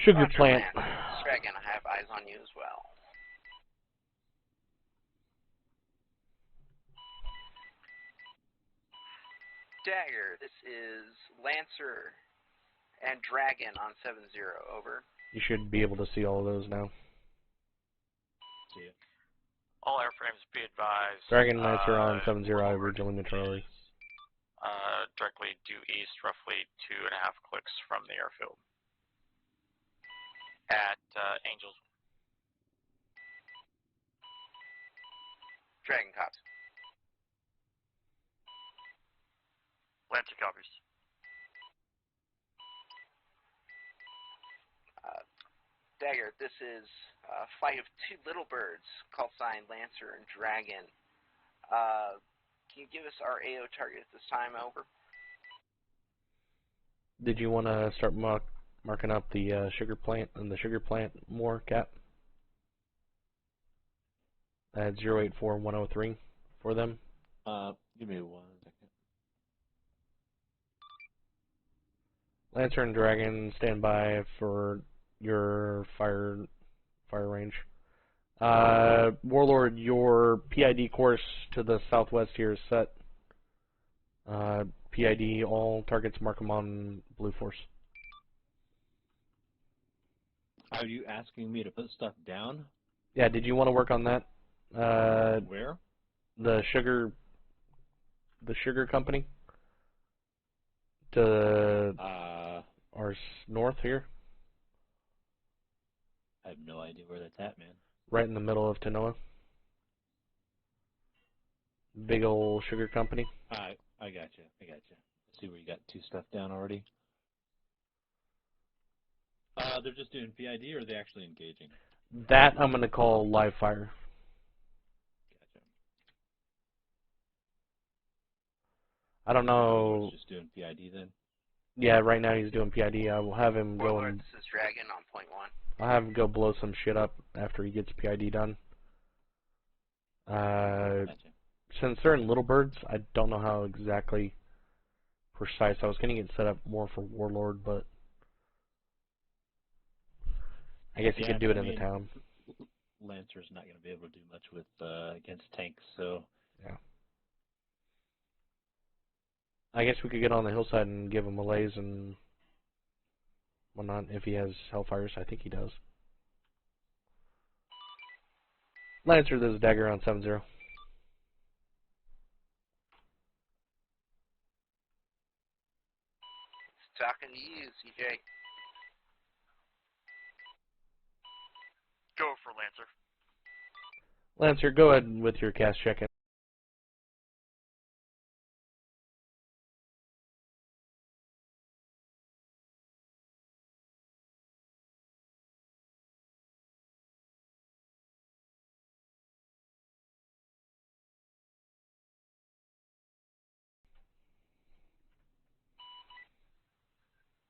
[SPEAKER 5] Dragon, I have eyes on you as well. Dagger, this is Lancer and Dragon on 7-0, over.
[SPEAKER 2] You should be able to see all of those now.
[SPEAKER 9] See it.
[SPEAKER 1] All airframes be advised.
[SPEAKER 2] Dragon Lancer on 7-0, originally Charlie.
[SPEAKER 1] Directly due east, roughly 2.5 clicks from the airfield. At Angels.
[SPEAKER 5] Dragon cops.
[SPEAKER 8] Lancer copies.
[SPEAKER 5] Dagger, this is a fight of two little birds, call sign Lancer and Dragon. Can you give us our AO target at this time, over?
[SPEAKER 2] Did you want to start marking up the sugar plant and the sugar plant more, Cap? At 084103 for them.
[SPEAKER 6] Give me 1 second.
[SPEAKER 2] Lancer and Dragon, stand by for your fire range. Warlord, your PID course to the southwest here is set. PID, all targets, mark them on Blue Force.
[SPEAKER 6] Are you asking me to put stuff down?
[SPEAKER 2] Yeah, did you want to work on that?
[SPEAKER 6] Where?
[SPEAKER 2] The sugar company? To our north here?
[SPEAKER 6] I have no idea where that's at, man.
[SPEAKER 2] Right in the middle of Tanoa. Big old sugar company.
[SPEAKER 6] I gotcha. See where you got 2 stuff down already? They're just doing PID, or are they actually engaging?
[SPEAKER 2] That I'm going to call live fire.
[SPEAKER 6] Gotcha.
[SPEAKER 2] I don't know.
[SPEAKER 6] Just doing PID then?
[SPEAKER 2] Yeah, right now he's doing PID. I will have him go and...
[SPEAKER 5] This is Dragon on point 1.
[SPEAKER 2] I'll have him go blow some shit up after he gets PID done.
[SPEAKER 6] Gotcha.
[SPEAKER 2] Since they're in Little Birds, I don't know how exactly precise. I was going to get set up more for Warlord, but I guess you could do it in the town.
[SPEAKER 6] Lancer's not going to be able to do much with against tanks, so...
[SPEAKER 2] Yeah. I guess we could get on the hillside and give him melees and whatnot if he has Hellfires. I think he does. Lancer, there's a dagger on 7-0.
[SPEAKER 5] Talking to you, CJ.
[SPEAKER 8] Go for Lancer.
[SPEAKER 2] Lancer, go ahead with your cast check-in.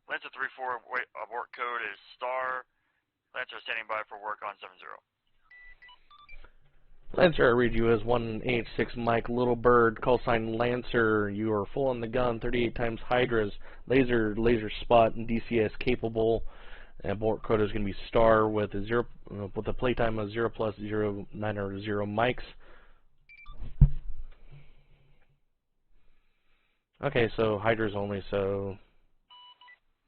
[SPEAKER 8] Lancer 3-4, abort code is star. Lancer standing by for work on 7-0.
[SPEAKER 2] Lancer, I read you as 186 Mike Little Bird, call sign Lancer. You are full on the gun, 38 times Hydras, laser spot, and DCS capable. Abort code is going to be star with a playtime of 0+09 or 0 mics. Okay, so Hydras only, so...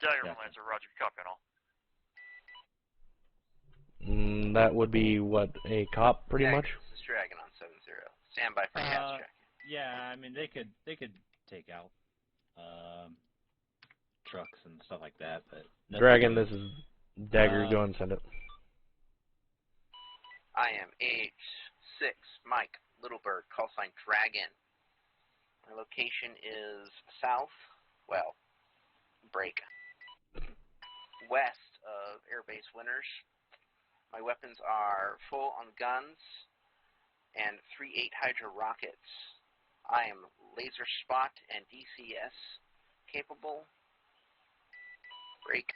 [SPEAKER 8] Dagger from Lancer, roger, copy on all.
[SPEAKER 2] That would be, what, a cop, pretty much?
[SPEAKER 5] This is Dragon on 7-0. Stand by for cast check.
[SPEAKER 9] Yeah, I mean they could take out trucks and stuff like that, but
[SPEAKER 2] Dragon, this is Dagger. Go and send it.
[SPEAKER 5] I am H6 Mike Littlebird, call sign Dragon. My location is south, well, break, west of Airbase Winners. My weapons are full on guns and 3-8 Hydra rockets. I am laser spot and DCS capable. Break.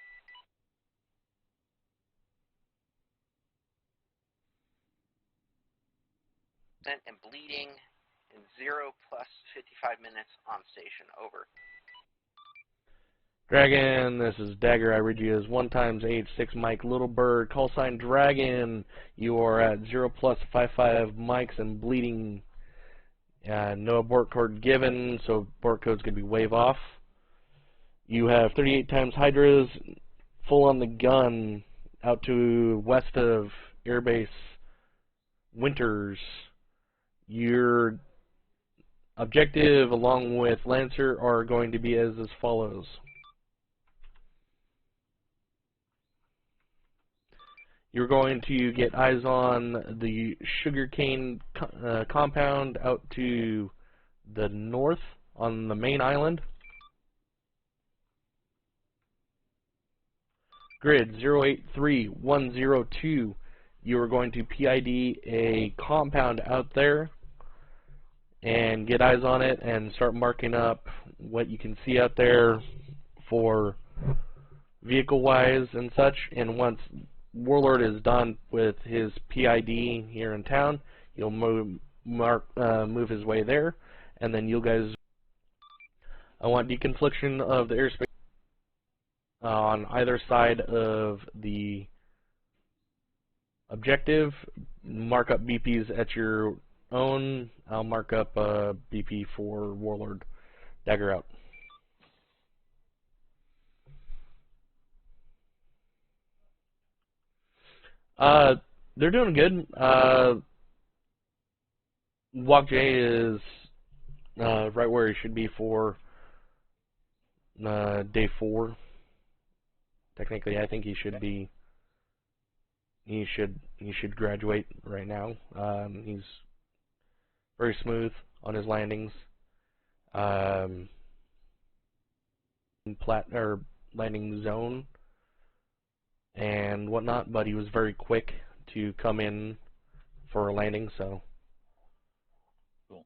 [SPEAKER 5] And bleeding in 0 plus 55 minutes on station. Over.
[SPEAKER 2] Dragon, this is Dagger. I read you as 1 times H6 Mike Littlebird, call sign Dragon. You are at 0 plus 55 mics and bleeding. No abort code given, so abort code's going to be wave off. You have 38 times Hydras, full on the gun, out to west of Airbase Winters. Your objective, along with Lancer, are going to be as follows. You're going to get eyes on the sugarcane compound out to the north on the main island. Grid 083102. You are going to PID a compound out there and get eyes on it and start marking up what you can see out there for vehicle-wise and such. And once Warlord is done with his PID here in town, he'll move his way there, and then you guys. I want deconfliction of the airspace on either side of the objective. Mark up BPs at your own. I'll mark up BP for Warlord. Dagger out. They're doing good. Walk J is right where he should be for day 4. Technically, I think he should be. He should graduate right now. He's very smooth on his landings. Landing zone and whatnot, but he was very quick to come in for a landing. So,
[SPEAKER 9] cool.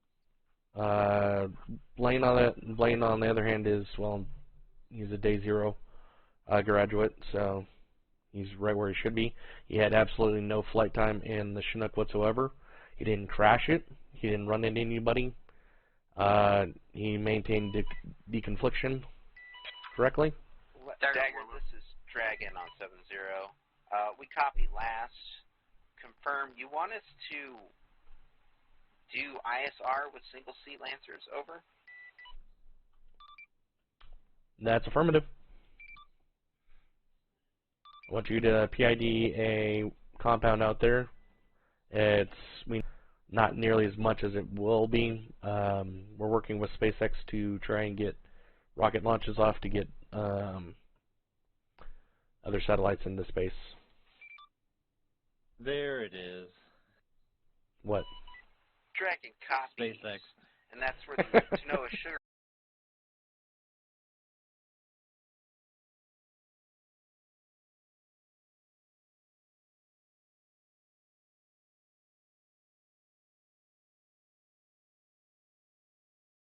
[SPEAKER 2] Blaine on the other hand is, well, he's a day 0 graduate, so he's right where he should be. He had absolutely no flight time in the Chinook whatsoever. He didn't crash it. He didn't run into anybody. He maintained deconfliction correctly.
[SPEAKER 5] Dagger, this is Dragon on 7-0. We copy last. Confirm. You want us to do ISR with single seat Lancers? Over.
[SPEAKER 2] That's affirmative. I want you to PID a compound out there. It's not nearly as much as it will be. We're working with SpaceX to try and get rocket launches off to get other satellites into space.
[SPEAKER 9] There it is.
[SPEAKER 2] What?
[SPEAKER 5] Dragon copy.
[SPEAKER 9] SpaceX.
[SPEAKER 5] And that's where the Tanoa sugar